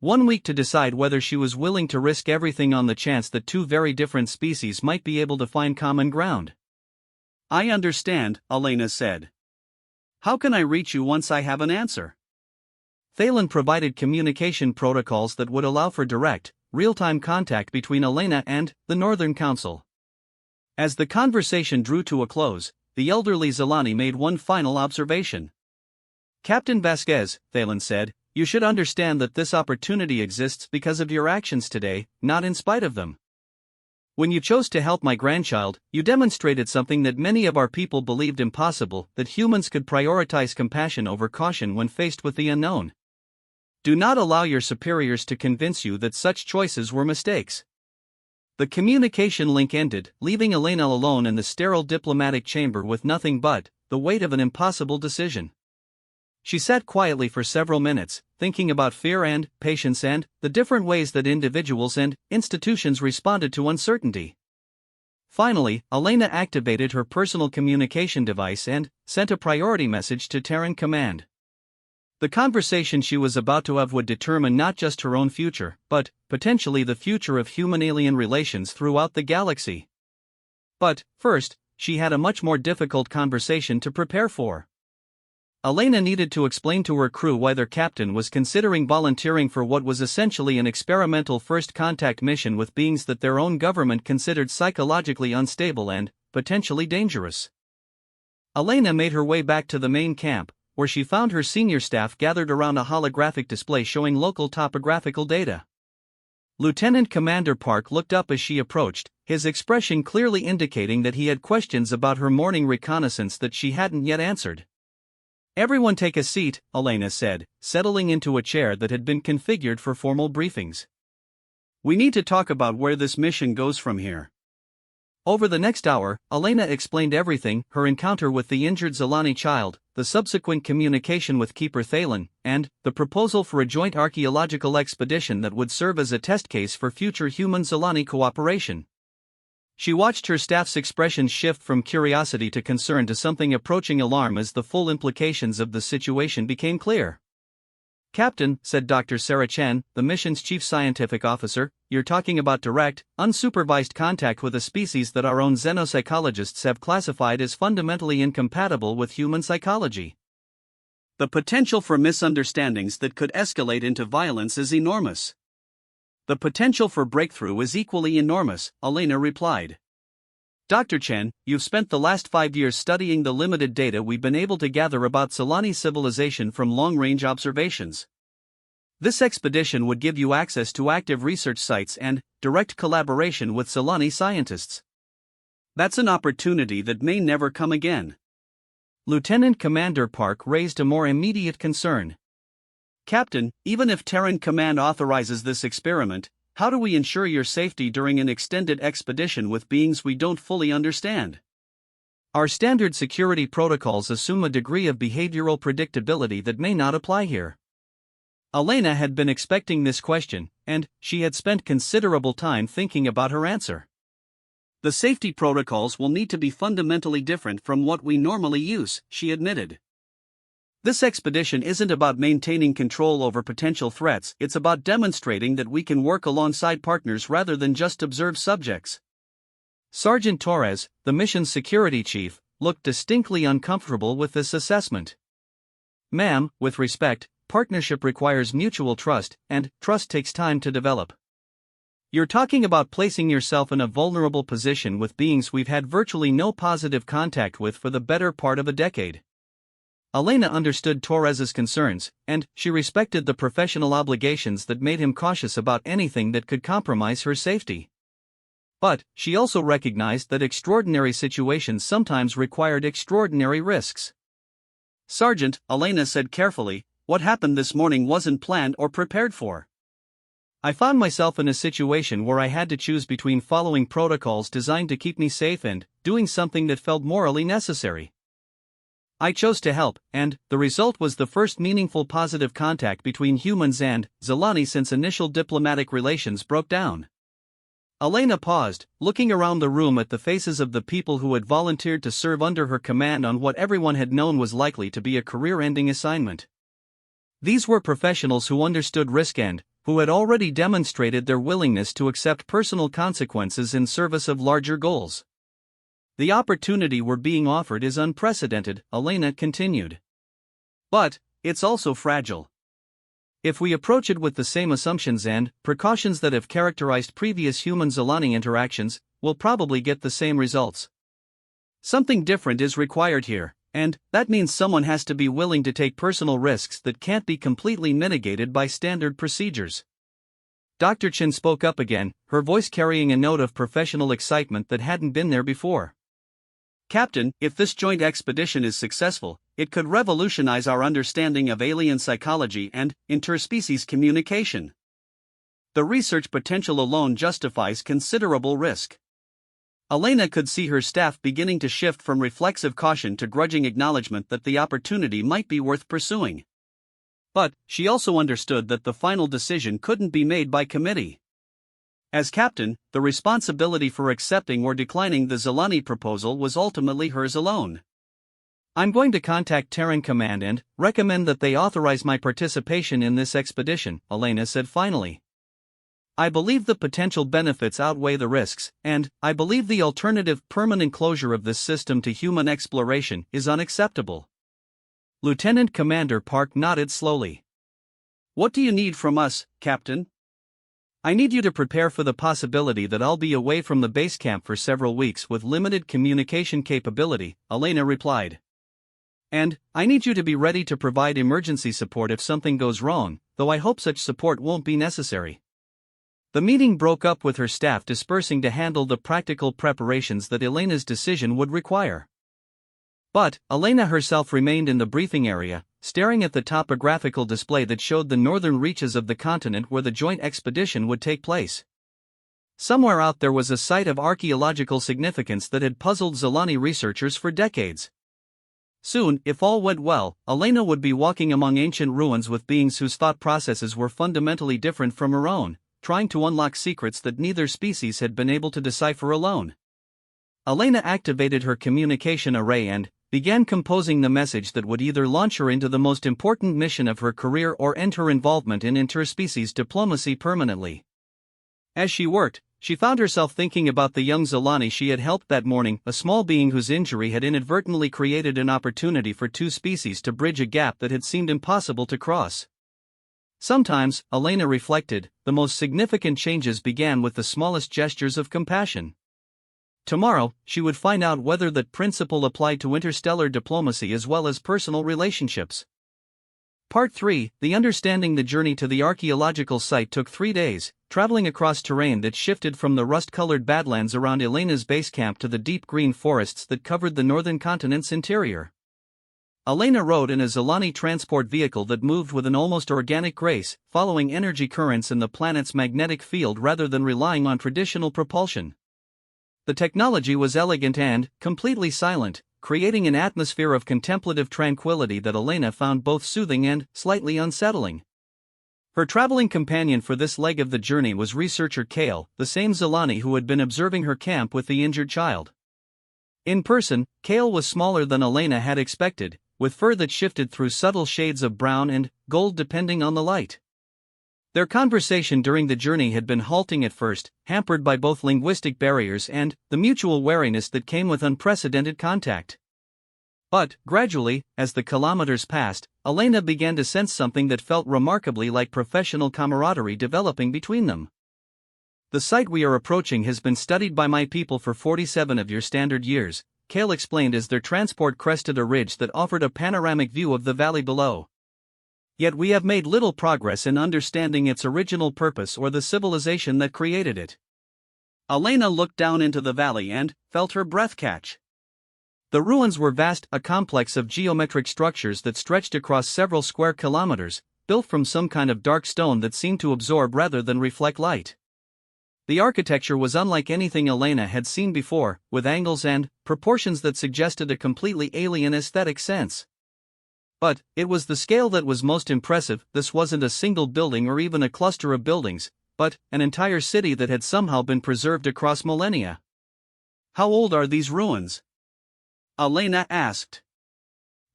1 week to decide whether she was willing to risk everything on the chance that two very different species might be able to find common ground. "I understand," Elena said. "How can I reach you once I have an answer?" Thalen provided communication protocols that would allow for direct, real-time contact between Elena and the Northern Council. As the conversation drew to a close, the elderly Zilani made one final observation. "Captain Vasquez," Thalen said, "you should understand that this opportunity exists because of your actions today, not in spite of them. When you chose to help my grandchild, you demonstrated something that many of our people believed impossible, that humans could prioritize compassion over caution when faced with the unknown. Do not allow your superiors to convince you that such choices were mistakes." The communication link ended, leaving Elena alone in the sterile diplomatic chamber with nothing but the weight of an impossible decision. She sat quietly for several minutes, thinking about fear and patience and the different ways that individuals and institutions responded to uncertainty. Finally, Elena activated her personal communication device and sent a priority message to Terran Command. The conversation she was about to have would determine not just her own future, but potentially the future of human-alien relations throughout the galaxy. But first, she had a much more difficult conversation to prepare for. Elena needed to explain to her crew why their captain was considering volunteering for what was essentially an experimental first contact mission with beings that their own government considered psychologically unstable and potentially dangerous. Elena made her way back to the main camp, where she found her senior staff gathered around a holographic display showing local topographical data. Lieutenant Commander Park looked up as she approached, his expression clearly indicating that he had questions about her morning reconnaissance that she hadn't yet answered. "Everyone take a seat," Elena said, settling into a chair that had been configured for formal briefings. "We need to talk about where this mission goes from here." Over the next hour, Elena explained everything: her encounter with the injured Zilani child, the subsequent communication with Keeper Thalen, and the proposal for a joint archaeological expedition that would serve as a test case for future human-Zilani cooperation. She watched her staff's expressions shift from curiosity to concern to something approaching alarm as the full implications of the situation became clear. "Captain," said Dr. Sarah Chen, the mission's chief scientific officer, "you're talking about direct, unsupervised contact with a species that our own xenopsychologists have classified as fundamentally incompatible with human psychology. The potential for misunderstandings that could escalate into violence is enormous." "The potential for breakthrough is equally enormous," Elena replied. "Dr. Chen, you've spent the last 5 years studying the limited data we've been able to gather about Zilani civilization from long-range observations. This expedition would give you access to active research sites and direct collaboration with Zilani scientists. That's an opportunity that may never come again." Lieutenant Commander Park raised a more immediate concern. "Captain, even if Terran Command authorizes this experiment, how do we ensure your safety during an extended expedition with beings we don't fully understand? Our standard security protocols assume a degree of behavioral predictability that may not apply here. Elena had been expecting this question, and she had spent considerable time thinking about her answer. The safety protocols will need to be fundamentally different from what we normally use, she admitted. This expedition isn't about maintaining control over potential threats, it's about demonstrating that we can work alongside partners rather than just observe subjects. Sergeant Torres, the mission's security chief, looked distinctly uncomfortable with this assessment. Ma'am, with respect, partnership requires mutual trust, and trust takes time to develop. You're talking about placing yourself in a vulnerable position with beings we've had virtually no positive contact with for the better part of a decade. Elena understood Torres's concerns, and she respected the professional obligations that made him cautious about anything that could compromise her safety. But she also recognized that extraordinary situations sometimes required extraordinary risks. Sergeant, Elena said carefully, what happened this morning wasn't planned or prepared for. I found myself in a situation where I had to choose between following protocols designed to keep me safe and doing something that felt morally necessary. I chose to help, and the result was the first meaningful positive contact between humans and Zelani since initial diplomatic relations broke down. Elena paused, looking around the room at the faces of the people who had volunteered to serve under her command on what everyone had known was likely to be a career-ending assignment. These were professionals who understood risk and who had already demonstrated their willingness to accept personal consequences in service of larger goals. The opportunity we're being offered is unprecedented, Elena continued. But it's also fragile. If we approach it with the same assumptions and precautions that have characterized previous human-Zelani interactions, we'll probably get the same results. Something different is required here, and that means someone has to be willing to take personal risks that can't be completely mitigated by standard procedures. Dr. Chin spoke up again, her voice carrying a note of professional excitement that hadn't been there before. Captain, if this joint expedition is successful, it could revolutionize our understanding of alien psychology and interspecies communication. The research potential alone justifies considerable risk. Elena could see her staff beginning to shift from reflexive caution to grudging acknowledgement that the opportunity might be worth pursuing. But she also understood that the final decision couldn't be made by committee. As captain, the responsibility for accepting or declining the Zelani proposal was ultimately hers alone. I'm going to contact Terran Command and recommend that they authorize my participation in this expedition, Elena said finally. I believe the potential benefits outweigh the risks, and I believe the alternative permanent closure of this system to human exploration is unacceptable. Lieutenant Commander Park nodded slowly. What do you need from us, Captain? I need you to prepare for the possibility that I'll be away from the base camp for several weeks with limited communication capability, Elena replied. And I need you to be ready to provide emergency support if something goes wrong, though I hope such support won't be necessary. The meeting broke up with her staff dispersing to handle the practical preparations that Elena's decision would require. But Elena herself remained in the briefing area, staring at the topographical display that showed the northern reaches of the continent where the joint expedition would take place. Somewhere out there was a site of archaeological significance that had puzzled Zelani researchers for decades. Soon, if all went well, Elena would be walking among ancient ruins with beings whose thought processes were fundamentally different from her own, trying to unlock secrets that neither species had been able to decipher alone. Elena activated her communication array and began composing the message that would either launch her into the most important mission of her career or end her involvement in interspecies diplomacy permanently. As she worked, she found herself thinking about the young Zelani she had helped that morning, a small being whose injury had inadvertently created an opportunity for two species to bridge a gap that had seemed impossible to cross. Sometimes, Elena reflected, the most significant changes began with the smallest gestures of compassion. Tomorrow, she would find out whether that principle applied to interstellar diplomacy as well as personal relationships. Part 3, the understanding the journey to the archaeological site took 3 days, traveling across terrain that shifted from the rust-colored badlands around Elena's base camp to the deep green forests that covered the northern continent's interior. Elena rode in a Zelani transport vehicle that moved with an almost organic grace, following energy currents in the planet's magnetic field rather than relying on traditional propulsion. The technology was elegant and completely silent, creating an atmosphere of contemplative tranquility that Elena found both soothing and slightly unsettling. Her traveling companion for this leg of the journey was researcher Kale, the same Zelani who had been observing her camp with the injured child. In person, Kale was smaller than Elena had expected, with fur that shifted through subtle shades of brown and gold depending on the light. Their conversation during the journey had been halting at first, hampered by both linguistic barriers and the mutual wariness that came with unprecedented contact. But, gradually, as the kilometers passed, Elena began to sense something that felt remarkably like professional camaraderie developing between them. "The site we are approaching has been studied by my people for 47 of your standard years," Kale explained as their transport crested a ridge that offered a panoramic view of the valley below. "Yet we have made little progress in understanding its original purpose or the civilization that created it." Elena looked down into the valley and felt her breath catch. The ruins were vast, a complex of geometric structures that stretched across several square kilometers, built from some kind of dark stone that seemed to absorb rather than reflect light. The architecture was unlike anything Elena had seen before, with angles and proportions that suggested a completely alien aesthetic sense. But it was the scale that was most impressive. This wasn't a single building or even a cluster of buildings, but an entire city that had somehow been preserved across millennia. "How old are these ruins?" Elena asked.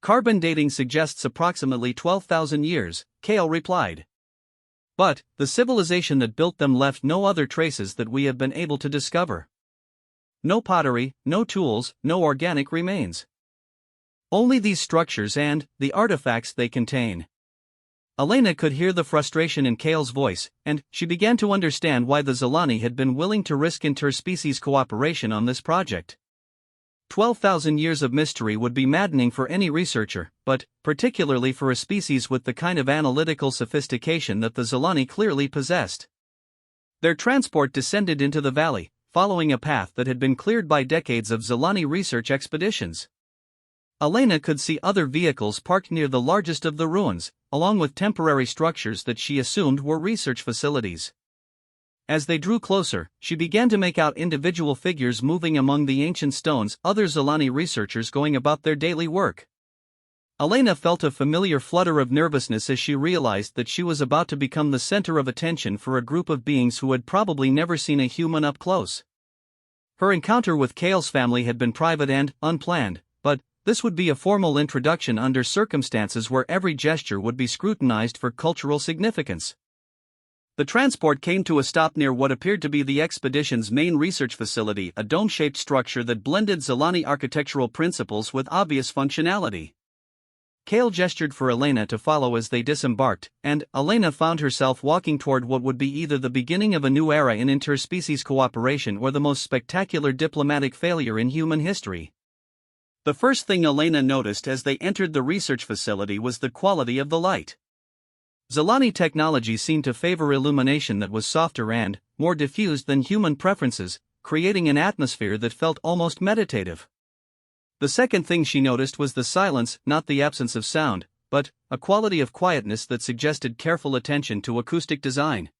"Carbon dating suggests approximately 12,000 years, Kale replied. "But the civilization that built them left no other traces that we have been able to discover. No pottery, no tools, no organic remains. Only these structures and the artifacts they contain." Elena could hear the frustration in Kale's voice, and she began to understand why the Zelani had been willing to risk interspecies cooperation on this project. 12,000 years of mystery would be maddening for any researcher, but particularly for a species with the kind of analytical sophistication that the Zelani clearly possessed. Their transport descended into the valley, following a path that had been cleared by decades of Zelani research expeditions. Elena could see other vehicles parked near the largest of the ruins, along with temporary structures that she assumed were research facilities. As they drew closer, she began to make out individual figures moving among the ancient stones, other Zelani researchers going about their daily work. Elena felt a familiar flutter of nervousness as she realized that she was about to become the center of attention for a group of beings who had probably never seen a human up close. Her encounter with Kale's family had been private and unplanned, but this would be a formal introduction under circumstances where every gesture would be scrutinized for cultural significance. The transport came to a stop near what appeared to be the expedition's main research facility, a dome-shaped structure that blended Zelani architectural principles with obvious functionality. Kale gestured for Elena to follow as they disembarked, and Elena found herself walking toward what would be either the beginning of a new era in interspecies cooperation or the most spectacular diplomatic failure in human history. The first thing Elena noticed as they entered the research facility was the quality of the light. Zelani technology seemed to favor illumination that was softer and more diffused than human preferences, creating an atmosphere that felt almost meditative. The second thing she noticed was the silence, not the absence of sound, but a quality of quietness that suggested careful attention to acoustic design.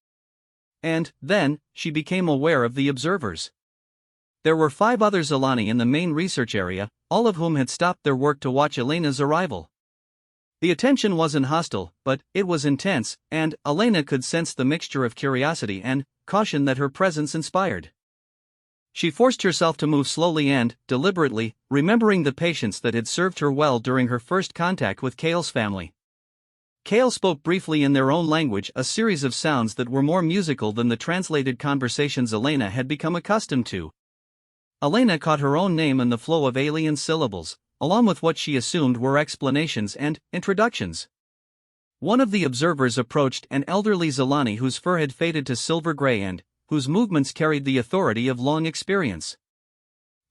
And then, she became aware of the observers. There were 5 other Zelani in the main research area, all of whom had stopped their work to watch Elena's arrival. The attention wasn't hostile, but it was intense, and Elena could sense the mixture of curiosity and caution that her presence inspired. She forced herself to move slowly and deliberately, remembering the patience that had served her well during her first contact with Kale's family. Kale spoke briefly in their own language, a series of sounds that were more musical than the translated conversations Elena had become accustomed to. Elena caught her own name in the flow of alien syllables, along with what she assumed were explanations and introductions. One of the observers approached, an elderly Zelani whose fur had faded to silver gray and whose movements carried the authority of long experience.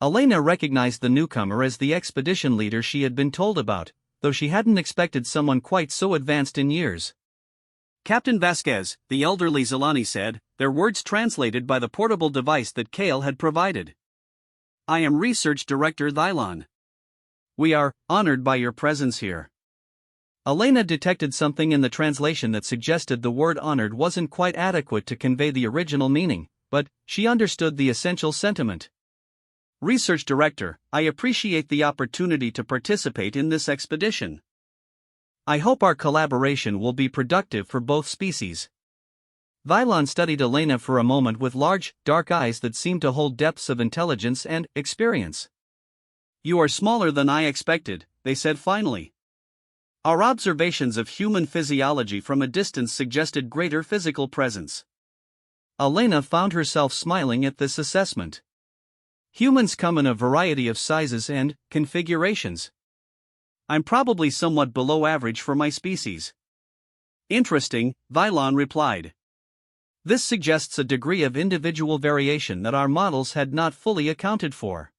Elena recognized the newcomer as the expedition leader she had been told about, though she hadn't expected someone quite so advanced in years. "Captain Vasquez," the elderly Zelani said, their words translated by the portable device that Kale had provided. "I am Research Director Thylon. "We are honored by your presence here." Elena detected something in the translation that suggested the word honored wasn't quite adequate to convey the original meaning, but she understood the essential sentiment. Research Director, I appreciate the opportunity to participate in this expedition. I hope our collaboration will be productive for both species. Vylon studied Elena for a moment with large, dark eyes that seemed to hold depths of intelligence and experience. You are smaller than I expected, they said finally. Our observations of human physiology from a distance suggested greater physical presence. Elena found herself smiling at this assessment. Humans come in a variety of sizes and configurations. I'm probably somewhat below average for my species. Interesting, Vylon replied. This suggests a degree of individual variation that our models had not fully accounted for.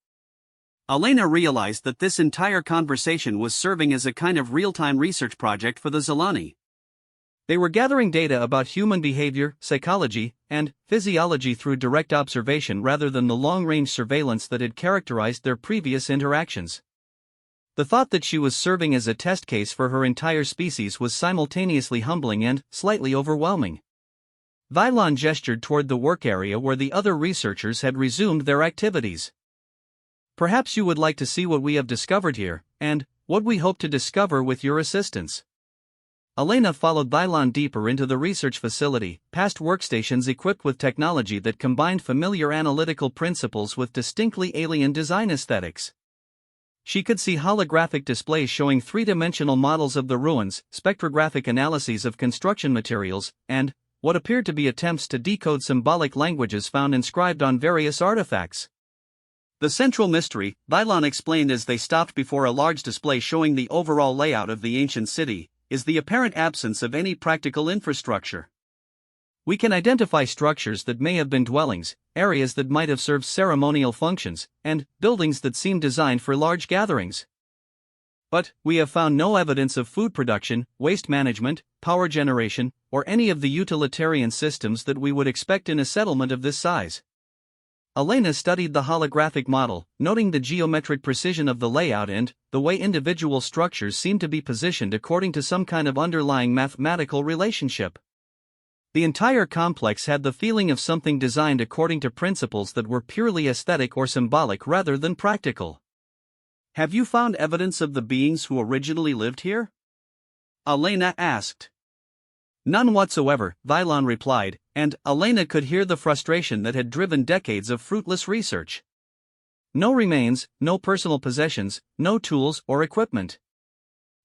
Elena realized that this entire conversation was serving as a kind of real-time research project for the Zelani. They were gathering data about human behavior, psychology, and physiology through direct observation rather than the long-range surveillance that had characterized their previous interactions. The thought that she was serving as a test case for her entire species was simultaneously humbling and slightly overwhelming. Vylon gestured toward the work area where the other researchers had resumed their activities. Perhaps you would like to see what we have discovered here, and what we hope to discover with your assistance. Elena followed Vylon deeper into the research facility, past workstations equipped with technology that combined familiar analytical principles with distinctly alien design aesthetics. She could see holographic displays showing three-dimensional models of the ruins, spectrographic analyses of construction materials, and what appeared to be attempts to decode symbolic languages found inscribed on various artifacts. The central mystery, Vylon explained as they stopped before a large display showing the overall layout of the ancient city, is the apparent absence of any practical infrastructure. We can identify structures that may have been dwellings, areas that might have served ceremonial functions, and buildings that seem designed for large gatherings. But we have found no evidence of food production, waste management, power generation, or any of the utilitarian systems that we would expect in a settlement of this size. Elena studied the holographic model, noting the geometric precision of the layout and the way individual structures seemed to be positioned according to some kind of underlying mathematical relationship. The entire complex had the feeling of something designed according to principles that were purely aesthetic or symbolic rather than practical. Have you found evidence of the beings who originally lived here? Elena asked. None whatsoever, Vylon replied, and Elena could hear the frustration that had driven decades of fruitless research. No remains, no personal possessions, no tools or equipment.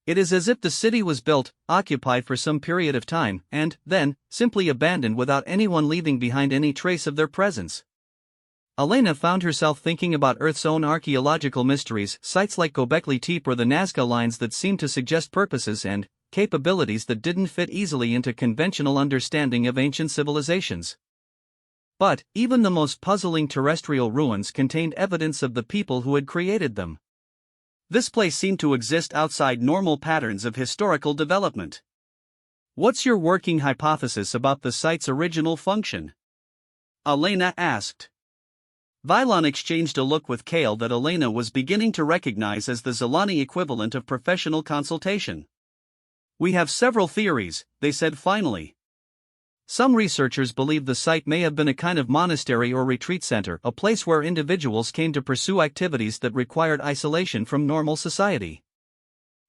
It is as if the city was built, occupied for some period of time, and then simply abandoned without anyone leaving behind any trace of their presence. Elena found herself thinking about Earth's own archaeological mysteries, sites like Göbekli Tepe or the Nazca lines that seemed to suggest purposes and capabilities that didn't fit easily into conventional understanding of ancient civilizations. But even the most puzzling terrestrial ruins contained evidence of the people who had created them. This place seemed to exist outside normal patterns of historical development. What's your working hypothesis about the site's original function? Elena asked. Vylon exchanged a look with Kale that Elena was beginning to recognize as the Zelani equivalent of professional consultation. We have several theories, they said finally. Some researchers believe the site may have been a kind of monastery or retreat center, a place where individuals came to pursue activities that required isolation from normal society.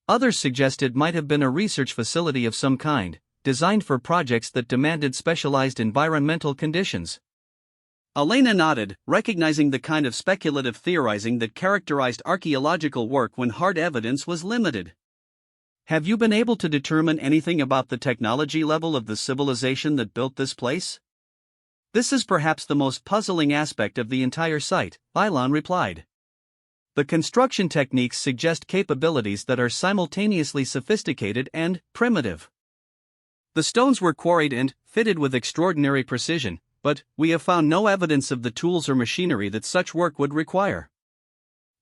Others suggest it might have been a research facility of some kind, designed for projects that demanded specialized environmental conditions. Elena nodded, recognizing the kind of speculative theorizing that characterized archaeological work when hard evidence was limited. Have you been able to determine anything about the technology level of the civilization that built this place? This is perhaps the most puzzling aspect of the entire site, Vylon replied. The construction techniques suggest capabilities that are simultaneously sophisticated and primitive. The stones were quarried and fitted with extraordinary precision, but we have found no evidence of the tools or machinery that such work would require.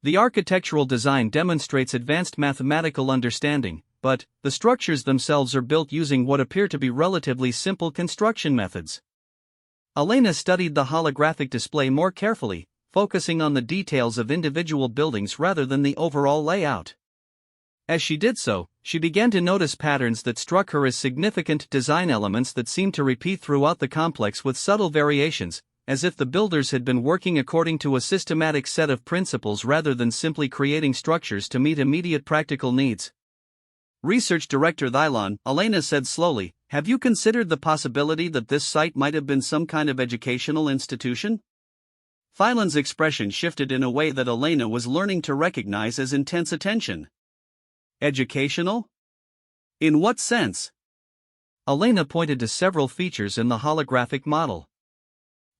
The architectural design demonstrates advanced mathematical understanding, but the structures themselves are built using what appear to be relatively simple construction methods. Elena studied the holographic display more carefully, focusing on the details of individual buildings rather than the overall layout. As she did so, she began to notice patterns that struck her as significant design elements that seemed to repeat throughout the complex with subtle variations, as if the builders had been working according to a systematic set of principles rather than simply creating structures to meet immediate practical needs. Research Director Thylon, Elena said slowly, "Have you considered the possibility that this site might have been some kind of educational institution?" Thylon's expression shifted in a way that Elena was learning to recognize as intense attention. Educational? In what sense? Elena pointed to several features in the holographic model.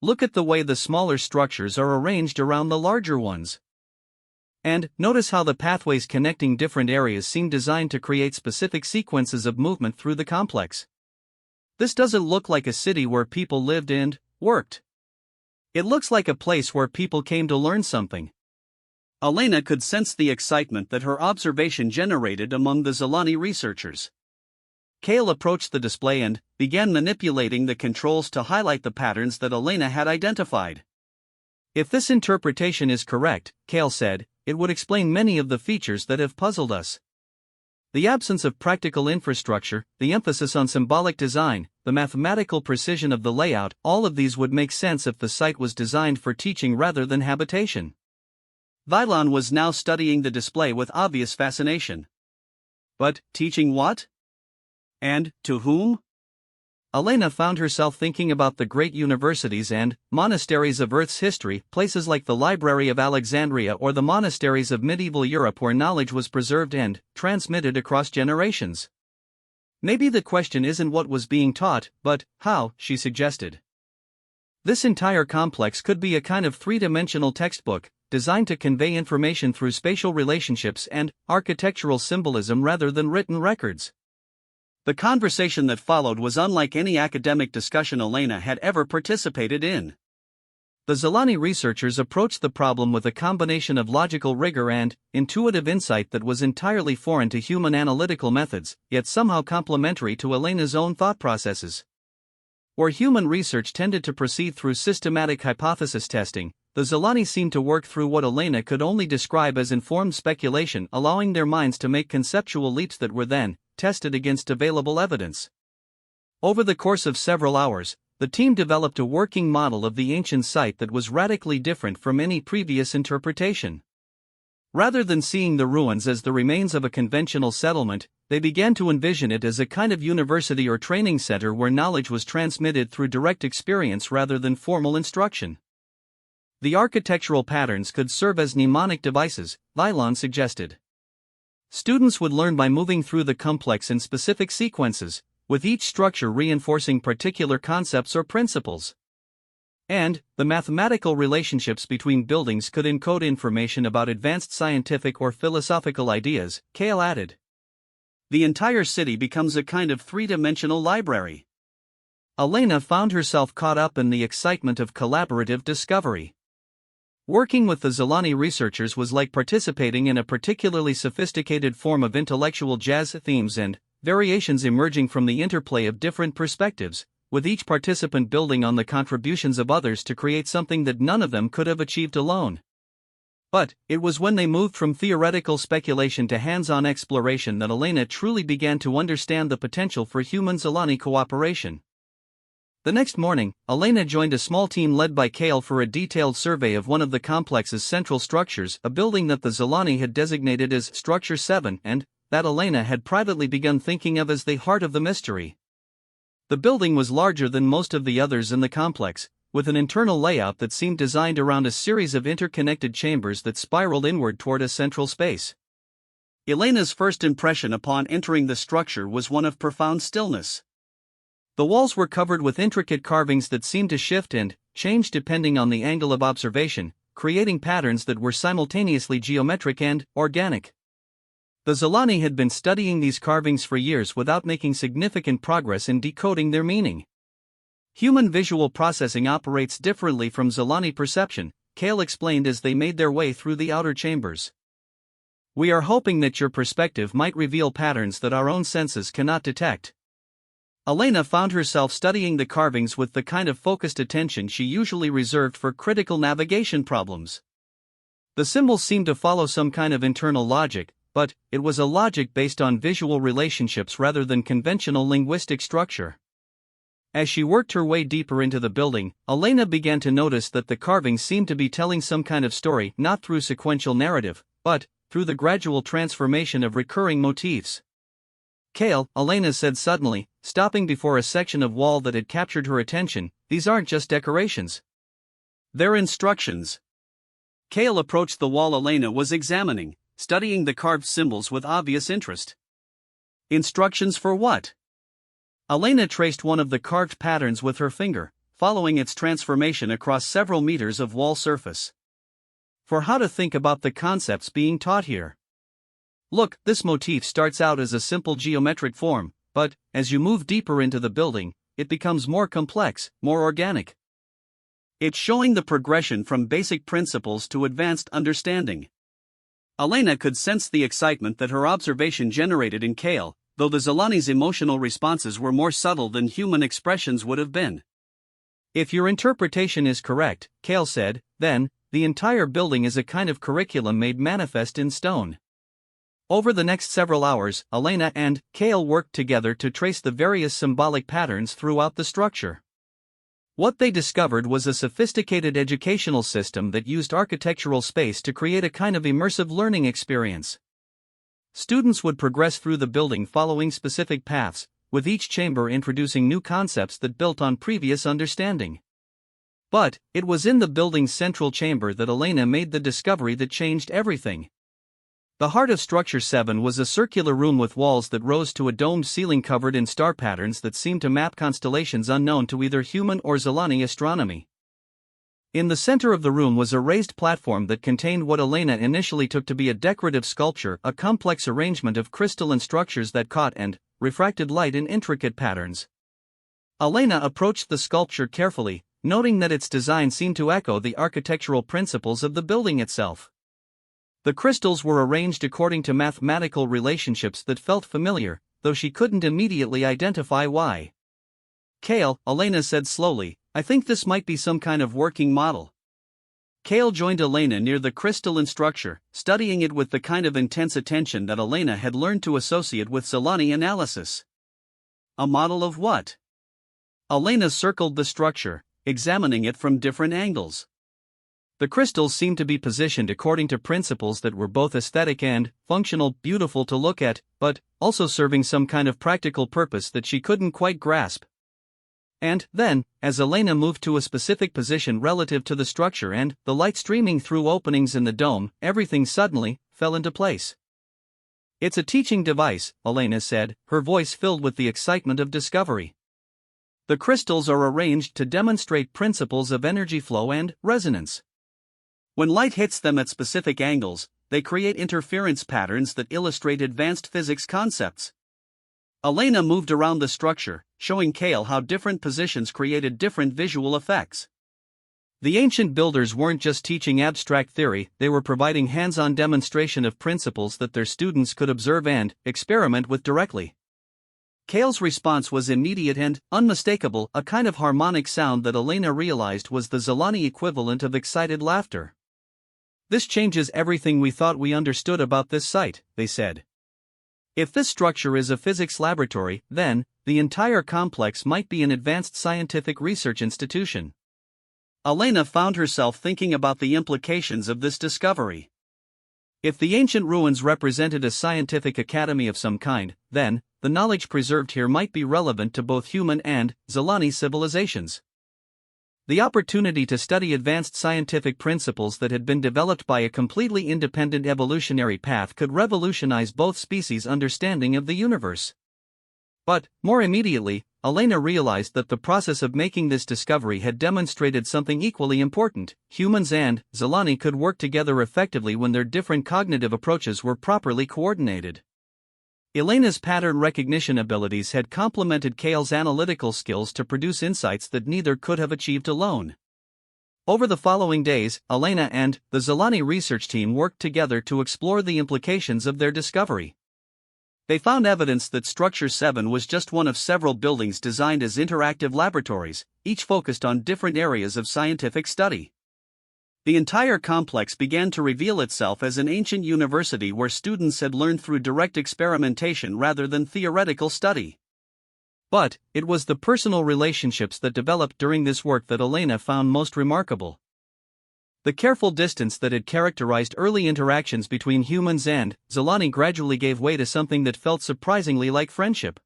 Look at the way the smaller structures are arranged around the larger ones. And notice how the pathways connecting different areas seem designed to create specific sequences of movement through the complex. This doesn't look like a city where people lived and worked. It looks like a place where people came to learn something. Elena could sense the excitement that her observation generated among the Zalani researchers. Kale approached the display and began manipulating the controls to highlight the patterns that Elena had identified. If this interpretation is correct, Kale said, it would explain many of the features that have puzzled us. The absence of practical infrastructure, the emphasis on symbolic design, the mathematical precision of the layout, all of these would make sense if the site was designed for teaching rather than habitation. Thylon was now studying the display with obvious fascination. But, teaching what? And, to whom? Elena found herself thinking about the great universities and monasteries of Earth's history, places like the Library of Alexandria or the monasteries of medieval Europe where knowledge was preserved and transmitted across generations. Maybe the question isn't what was being taught, but how, she suggested. This entire complex could be a kind of three-dimensional textbook, designed to convey information through spatial relationships and architectural symbolism rather than written records. The conversation that followed was unlike any academic discussion Elena had ever participated in. The Zalani researchers approached the problem with a combination of logical rigor and intuitive insight that was entirely foreign to human analytical methods, yet somehow complementary to Elena's own thought processes. Where human research tended to proceed through systematic hypothesis testing, the Zalani seemed to work through what Elena could only describe as informed speculation, allowing their minds to make conceptual leaps that were then tested against available evidence. Over the course of several hours, the team developed a working model of the ancient site that was radically different from any previous interpretation. Rather than seeing the ruins as the remains of a conventional settlement, they began to envision it as a kind of university or training center where knowledge was transmitted through direct experience rather than formal instruction. The architectural patterns could serve as mnemonic devices, Thylon suggested. Students would learn by moving through the complex in specific sequences, with each structure reinforcing particular concepts or principles. And the mathematical relationships between buildings could encode information about advanced scientific or philosophical ideas, Kale added. The entire city becomes a kind of three-dimensional library. Elena found herself caught up in the excitement of collaborative discovery. Working with the Zalani researchers was like participating in a particularly sophisticated form of intellectual jazz, themes and variations emerging from the interplay of different perspectives, with each participant building on the contributions of others to create something that none of them could have achieved alone. But it was when they moved from theoretical speculation to hands-on exploration that Elena truly began to understand the potential for human-Zalani cooperation. The next morning, Elena joined a small team led by Kale for a detailed survey of one of the complex's central structures, a building that the Zalani had designated as Structure 7 and that Elena had privately begun thinking of as the heart of the mystery. The building was larger than most of the others in the complex, with an internal layout that seemed designed around a series of interconnected chambers that spiraled inward toward a central space. Elena's first impression upon entering the structure was one of profound stillness. The walls were covered with intricate carvings that seemed to shift and change depending on the angle of observation, creating patterns that were simultaneously geometric and organic. The Zalani had been studying these carvings for years without making significant progress in decoding their meaning. Human visual processing operates differently from Zalani perception, Kale explained as they made their way through the outer chambers. We are hoping that your perspective might reveal patterns that our own senses cannot detect. Elena found herself studying the carvings with the kind of focused attention she usually reserved for critical navigation problems. The symbols seemed to follow some kind of internal logic, but it was a logic based on visual relationships rather than conventional linguistic structure. As she worked her way deeper into the building, Elena began to notice that the carvings seemed to be telling some kind of story, not through sequential narrative, but through the gradual transformation of recurring motifs. "Kale," Elena said suddenly, stopping before a section of wall that had captured her attention, "these aren't just decorations. They're instructions." Kale approached the wall Elena was examining, studying the carved symbols with obvious interest. "Instructions for what?" Elena traced one of the carved patterns with her finger, following its transformation across several meters of wall surface. "For how to think about the concepts being taught here. Look, this motif starts out as a simple geometric form, but, as you move deeper into the building, it becomes more complex, more organic. It's showing the progression from basic principles to advanced understanding." Elena could sense the excitement that her observation generated in Kale, though the Zelani's emotional responses were more subtle than human expressions would have been. "If your interpretation is correct," Kale said, "then, the entire building is a kind of curriculum made manifest in stone." Over the next several hours, Elena and Kale worked together to trace the various symbolic patterns throughout the structure. What they discovered was a sophisticated educational system that used architectural space to create a kind of immersive learning experience. Students would progress through the building following specific paths, with each chamber introducing new concepts that built on previous understanding. But it was in the building's central chamber that Elena made the discovery that changed everything. The heart of Structure 7 was a circular room with walls that rose to a domed ceiling covered in star patterns that seemed to map constellations unknown to either human or Zelani astronomy. In the center of the room was a raised platform that contained what Elena initially took to be a decorative sculpture, a complex arrangement of crystalline structures that caught and refracted light in intricate patterns. Elena approached the sculpture carefully, noting that its design seemed to echo the architectural principles of the building itself. The crystals were arranged according to mathematical relationships that felt familiar, though she couldn't immediately identify why. "Kale," Elena said slowly, "I think this might be some kind of working model." Kale joined Elena near the crystalline structure, studying it with the kind of intense attention that Elena had learned to associate with Zelani analysis. "A model of what?" Elena circled the structure, examining it from different angles. The crystals seemed to be positioned according to principles that were both aesthetic and functional, beautiful to look at, but also serving some kind of practical purpose that she couldn't quite grasp. And then, as Elena moved to a specific position relative to the structure and the light streaming through openings in the dome, everything suddenly fell into place. "It's a teaching device," Elena said, her voice filled with the excitement of discovery. "The crystals are arranged to demonstrate principles of energy flow and resonance. When light hits them at specific angles, they create interference patterns that illustrate advanced physics concepts." Elena moved around the structure, showing Kale how different positions created different visual effects. The ancient builders weren't just teaching abstract theory, they were providing hands-on demonstration of principles that their students could observe and experiment with directly. Kale's response was immediate and unmistakable, a kind of harmonic sound that Elena realized was the Zelani equivalent of excited laughter. "This changes everything we thought we understood about this site," they said. "If this structure is a physics laboratory, then the entire complex might be an advanced scientific research institution." Elena found herself thinking about the implications of this discovery. If the ancient ruins represented a scientific academy of some kind, then the knowledge preserved here might be relevant to both human and Zelani civilizations. The opportunity to study advanced scientific principles that had been developed by a completely independent evolutionary path could revolutionize both species' understanding of the universe. But, more immediately, Elena realized that the process of making this discovery had demonstrated something equally important: humans and Zelani could work together effectively when their different cognitive approaches were properly coordinated. Elena's pattern recognition abilities had complemented Kale's analytical skills to produce insights that neither could have achieved alone. Over the following days, Elena and the Zelani research team worked together to explore the implications of their discovery. They found evidence that Structure 7 was just one of several buildings designed as interactive laboratories, each focused on different areas of scientific study. The entire complex began to reveal itself as an ancient university where students had learned through direct experimentation rather than theoretical study. But it was the personal relationships that developed during this work that Elena found most remarkable. The careful distance that had characterized early interactions between humans and Zelani gradually gave way to something that felt surprisingly like friendship.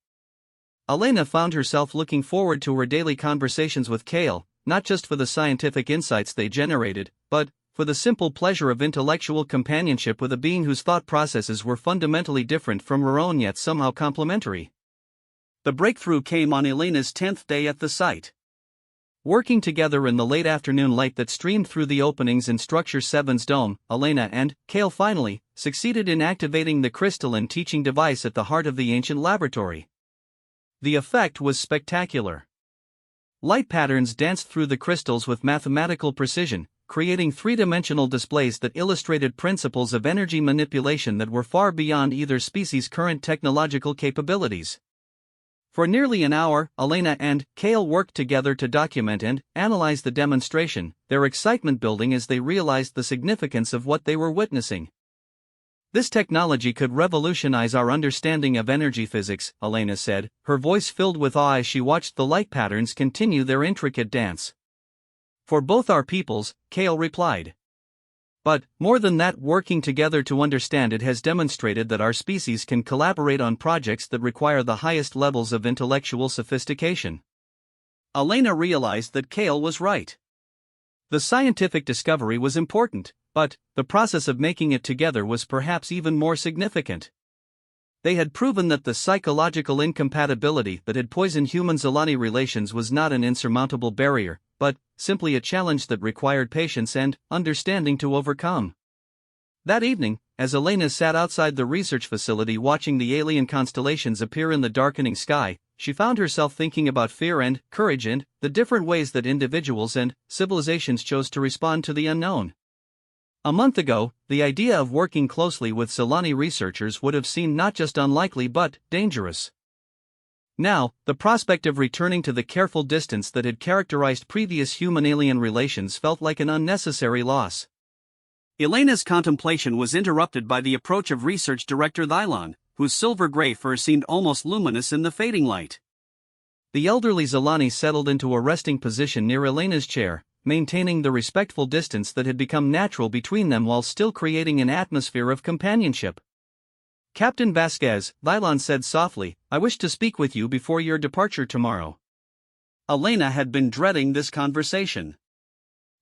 Elena found herself looking forward to her daily conversations with Kale, not just for the scientific insights they generated, but for the simple pleasure of intellectual companionship with a being whose thought processes were fundamentally different from her own yet somehow complementary. The breakthrough came on Elena's 10th day at the site. Working together in the late afternoon light that streamed through the openings in Structure 7's dome, Elena and Kale finally succeeded in activating the crystalline teaching device at the heart of the ancient laboratory. The effect was spectacular. Light patterns danced through the crystals with mathematical precision, creating three-dimensional displays that illustrated principles of energy manipulation that were far beyond either species' current technological capabilities. For nearly an hour, Elena and Kale worked together to document and analyze the demonstration, their excitement building as they realized the significance of what they were witnessing. This technology could revolutionize our understanding of energy physics, Elena said, her voice filled with awe as she watched the light patterns continue their intricate dance. For both our peoples, Kale replied. But, more than that, working together to understand it has demonstrated that our species can collaborate on projects that require the highest levels of intellectual sophistication. Elena realized that Kale was right. The scientific discovery was important, but the process of making it together was perhaps even more significant. They had proven that the psychological incompatibility that had poisoned human-Zelani relations was not an insurmountable barrier, but simply a challenge that required patience and understanding to overcome. That evening, as Elena sat outside the research facility watching the alien constellations appear in the darkening sky, she found herself thinking about fear and courage and the different ways that individuals and civilizations chose to respond to the unknown. A month ago, the idea of working closely with Zelani researchers would have seemed not just unlikely but dangerous. Now, the prospect of returning to the careful distance that had characterized previous human-alien relations felt like an unnecessary loss. Elena's contemplation was interrupted by the approach of Research Director Thylon, whose silver-gray fur seemed almost luminous in the fading light. The elderly Zelani settled into a resting position near Elena's chair, maintaining the respectful distance that had become natural between them while still creating an atmosphere of companionship. Captain Vasquez, Thylon said softly, I wish to speak with you before your departure tomorrow. Elena had been dreading this conversation.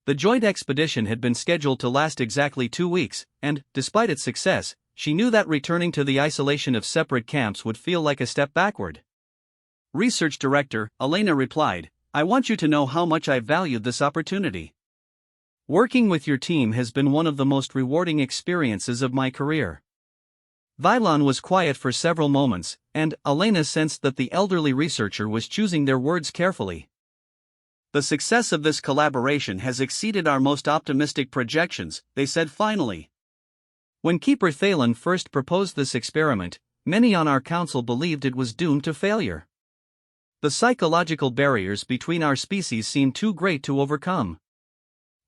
The joint expedition had been scheduled to last exactly 2 weeks, and, despite its success, she knew that returning to the isolation of separate camps would feel like a step backward. Research Director, Elena replied, I want you to know how much I valued this opportunity. Working with your team has been one of the most rewarding experiences of my career. Thylon was quiet for several moments, and Elena sensed that the elderly researcher was choosing their words carefully. The success of this collaboration has exceeded our most optimistic projections, they said finally. When Keeper Thalen first proposed this experiment, many on our council believed it was doomed to failure. The psychological barriers between our species seemed too great to overcome.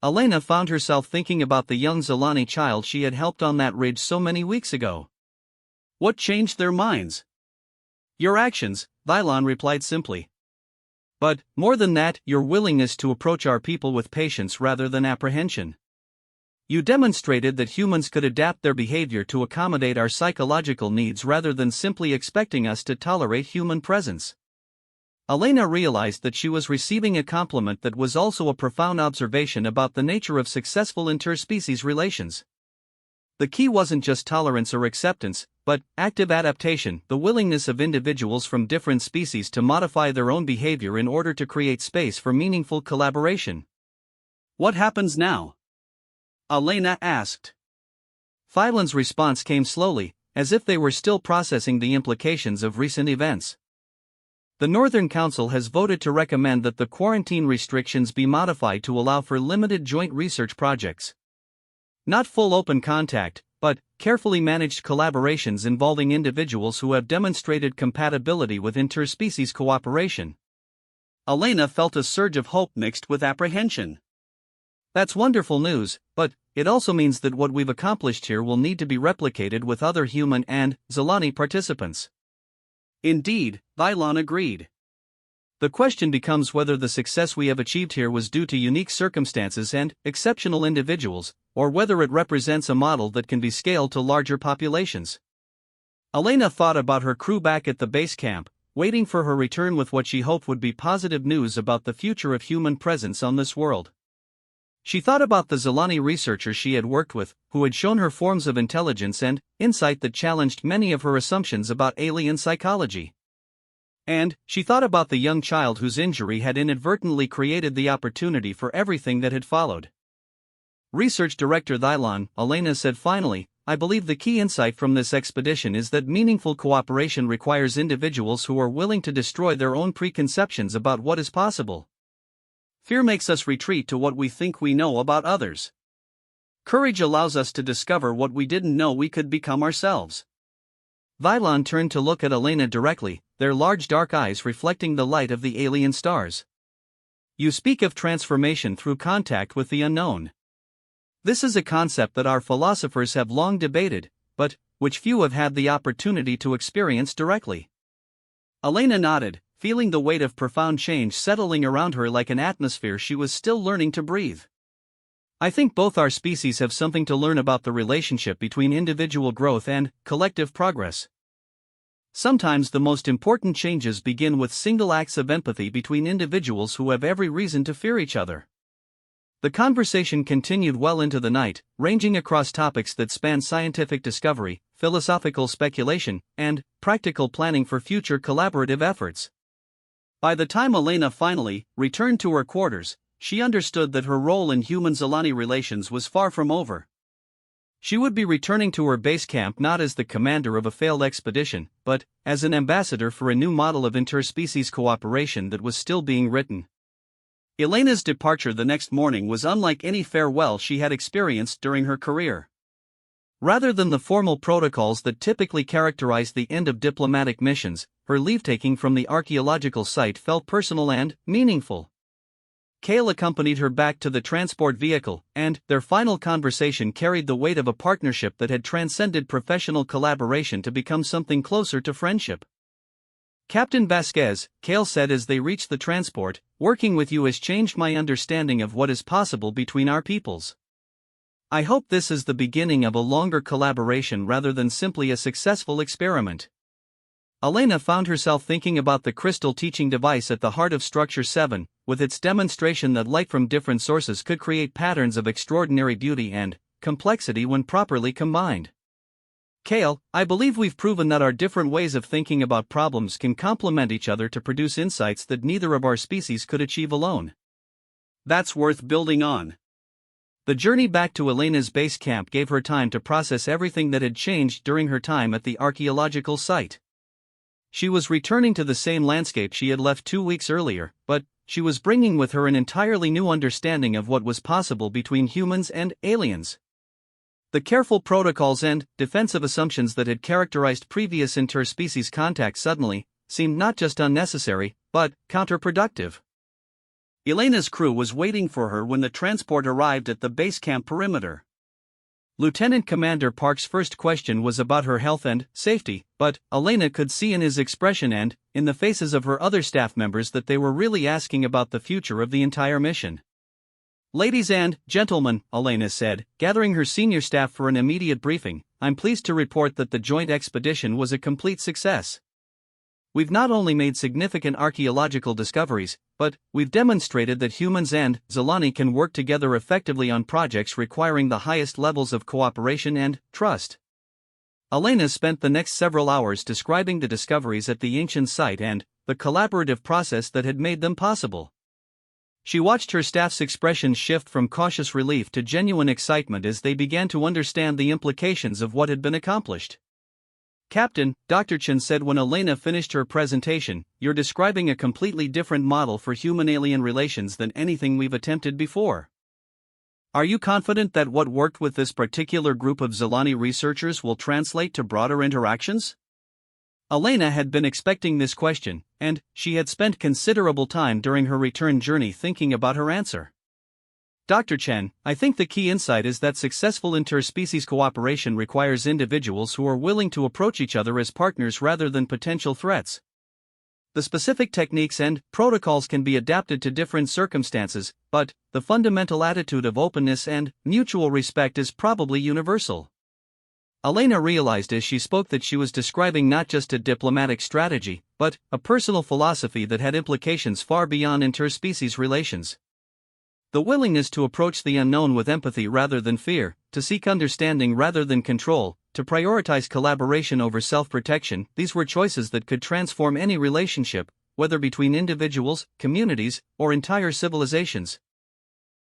Elena found herself thinking about the young Zelani child she had helped on that ridge so many weeks ago. What changed their minds? Your actions, Thylon replied simply. But, more than that, your willingness to approach our people with patience rather than apprehension. You demonstrated that humans could adapt their behavior to accommodate our psychological needs rather than simply expecting us to tolerate human presence. Elena realized that she was receiving a compliment that was also a profound observation about the nature of successful interspecies relations. The key wasn't just tolerance or acceptance, but active adaptation, the willingness of individuals from different species to modify their own behavior in order to create space for meaningful collaboration. What happens now? Elena asked. Thylon's response came slowly, as if they were still processing the implications of recent events. The Northern Council has voted to recommend that the quarantine restrictions be modified to allow for limited joint research projects. Not full open contact, but carefully managed collaborations involving individuals who have demonstrated compatibility with interspecies cooperation. Elena felt a surge of hope mixed with apprehension. That's wonderful news, but it also means that what we've accomplished here will need to be replicated with other human and Zelani participants. Indeed, Vylon agreed. The question becomes whether the success we have achieved here was due to unique circumstances and exceptional individuals, or whether it represents a model that can be scaled to larger populations. Elena thought about her crew back at the base camp, waiting for her return with what she hoped would be positive news about the future of human presence on this world. She thought about the Zelani researchers she had worked with, who had shown her forms of intelligence and insight that challenged many of her assumptions about alien psychology. And she thought about the young child whose injury had inadvertently created the opportunity for everything that had followed. Research Director Thylon, Elena said finally, I believe the key insight from this expedition is that meaningful cooperation requires individuals who are willing to destroy their own preconceptions about what is possible. Fear makes us retreat to what we think we know about others. Courage allows us to discover what we didn't know we could become ourselves. Vylon turned to look at Elena directly, their large dark eyes reflecting the light of the alien stars. You speak of transformation through contact with the unknown. This is a concept that our philosophers have long debated, but which few have had the opportunity to experience directly. Elena nodded, feeling the weight of profound change settling around her like an atmosphere she was still learning to breathe. I think both our species have something to learn about the relationship between individual growth and collective progress. Sometimes the most important changes begin with single acts of empathy between individuals who have every reason to fear each other. The conversation continued well into the night, ranging across topics that span scientific discovery, philosophical speculation, and practical planning for future collaborative efforts. By the time Elena finally returned to her quarters, she understood that her role in human-Zelani relations was far from over. She would be returning to her base camp not as the commander of a failed expedition, but as an ambassador for a new model of interspecies cooperation that was still being written. Elena's departure the next morning was unlike any farewell she had experienced during her career. Rather than the formal protocols that typically characterize the end of diplomatic missions, her leave-taking from the archaeological site felt personal and meaningful. Kale accompanied her back to the transport vehicle, and their final conversation carried the weight of a partnership that had transcended professional collaboration to become something closer to friendship. Captain Vasquez, Kale said as they reached the transport, working with you has changed my understanding of what is possible between our peoples. I hope this is the beginning of a longer collaboration rather than simply a successful experiment. Elena found herself thinking about the crystal teaching device at the heart of Structure 7, with its demonstration that light from different sources could create patterns of extraordinary beauty and complexity when properly combined. Kale, I believe we've proven that our different ways of thinking about problems can complement each other to produce insights that neither of our species could achieve alone. That's worth building on. The journey back to Elena's base camp gave her time to process everything that had changed during her time at the archaeological site. She was returning to the same landscape she had left 2 weeks earlier, but she was bringing with her an entirely new understanding of what was possible between humans and aliens. The careful protocols and defensive assumptions that had characterized previous interspecies contact suddenly seemed not just unnecessary, but counterproductive. Elena's crew was waiting for her when the transport arrived at the base camp perimeter. Lieutenant Commander Park's first question was about her health and safety, but Elena could see in his expression and in the faces of her other staff members that they were really asking about the future of the entire mission. Ladies and gentlemen, Elena said, gathering her senior staff for an immediate briefing, I'm pleased to report that the joint expedition was a complete success. We've not only made significant archaeological discoveries, but we've demonstrated that humans and Zelani can work together effectively on projects requiring the highest levels of cooperation and trust. Elena spent the next several hours describing the discoveries at the ancient site and the collaborative process that had made them possible. She watched her staff's expressions shift from cautious relief to genuine excitement as they began to understand the implications of what had been accomplished. Captain, Dr. Chen said when Elena finished her presentation, you're describing a completely different model for human-alien relations than anything we've attempted before. Are you confident that what worked with this particular group of Zelani researchers will translate to broader interactions? Elena had been expecting this question, and she had spent considerable time during her return journey thinking about her answer. Dr. Chen, I think the key insight is that successful interspecies cooperation requires individuals who are willing to approach each other as partners rather than potential threats. The specific techniques and protocols can be adapted to different circumstances, but the fundamental attitude of openness and mutual respect is probably universal. Elena realized as she spoke that she was describing not just a diplomatic strategy, but a personal philosophy that had implications far beyond interspecies relations. The willingness to approach the unknown with empathy rather than fear, to seek understanding rather than control, to prioritize collaboration over self-protection, these were choices that could transform any relationship, whether between individuals, communities, or entire civilizations.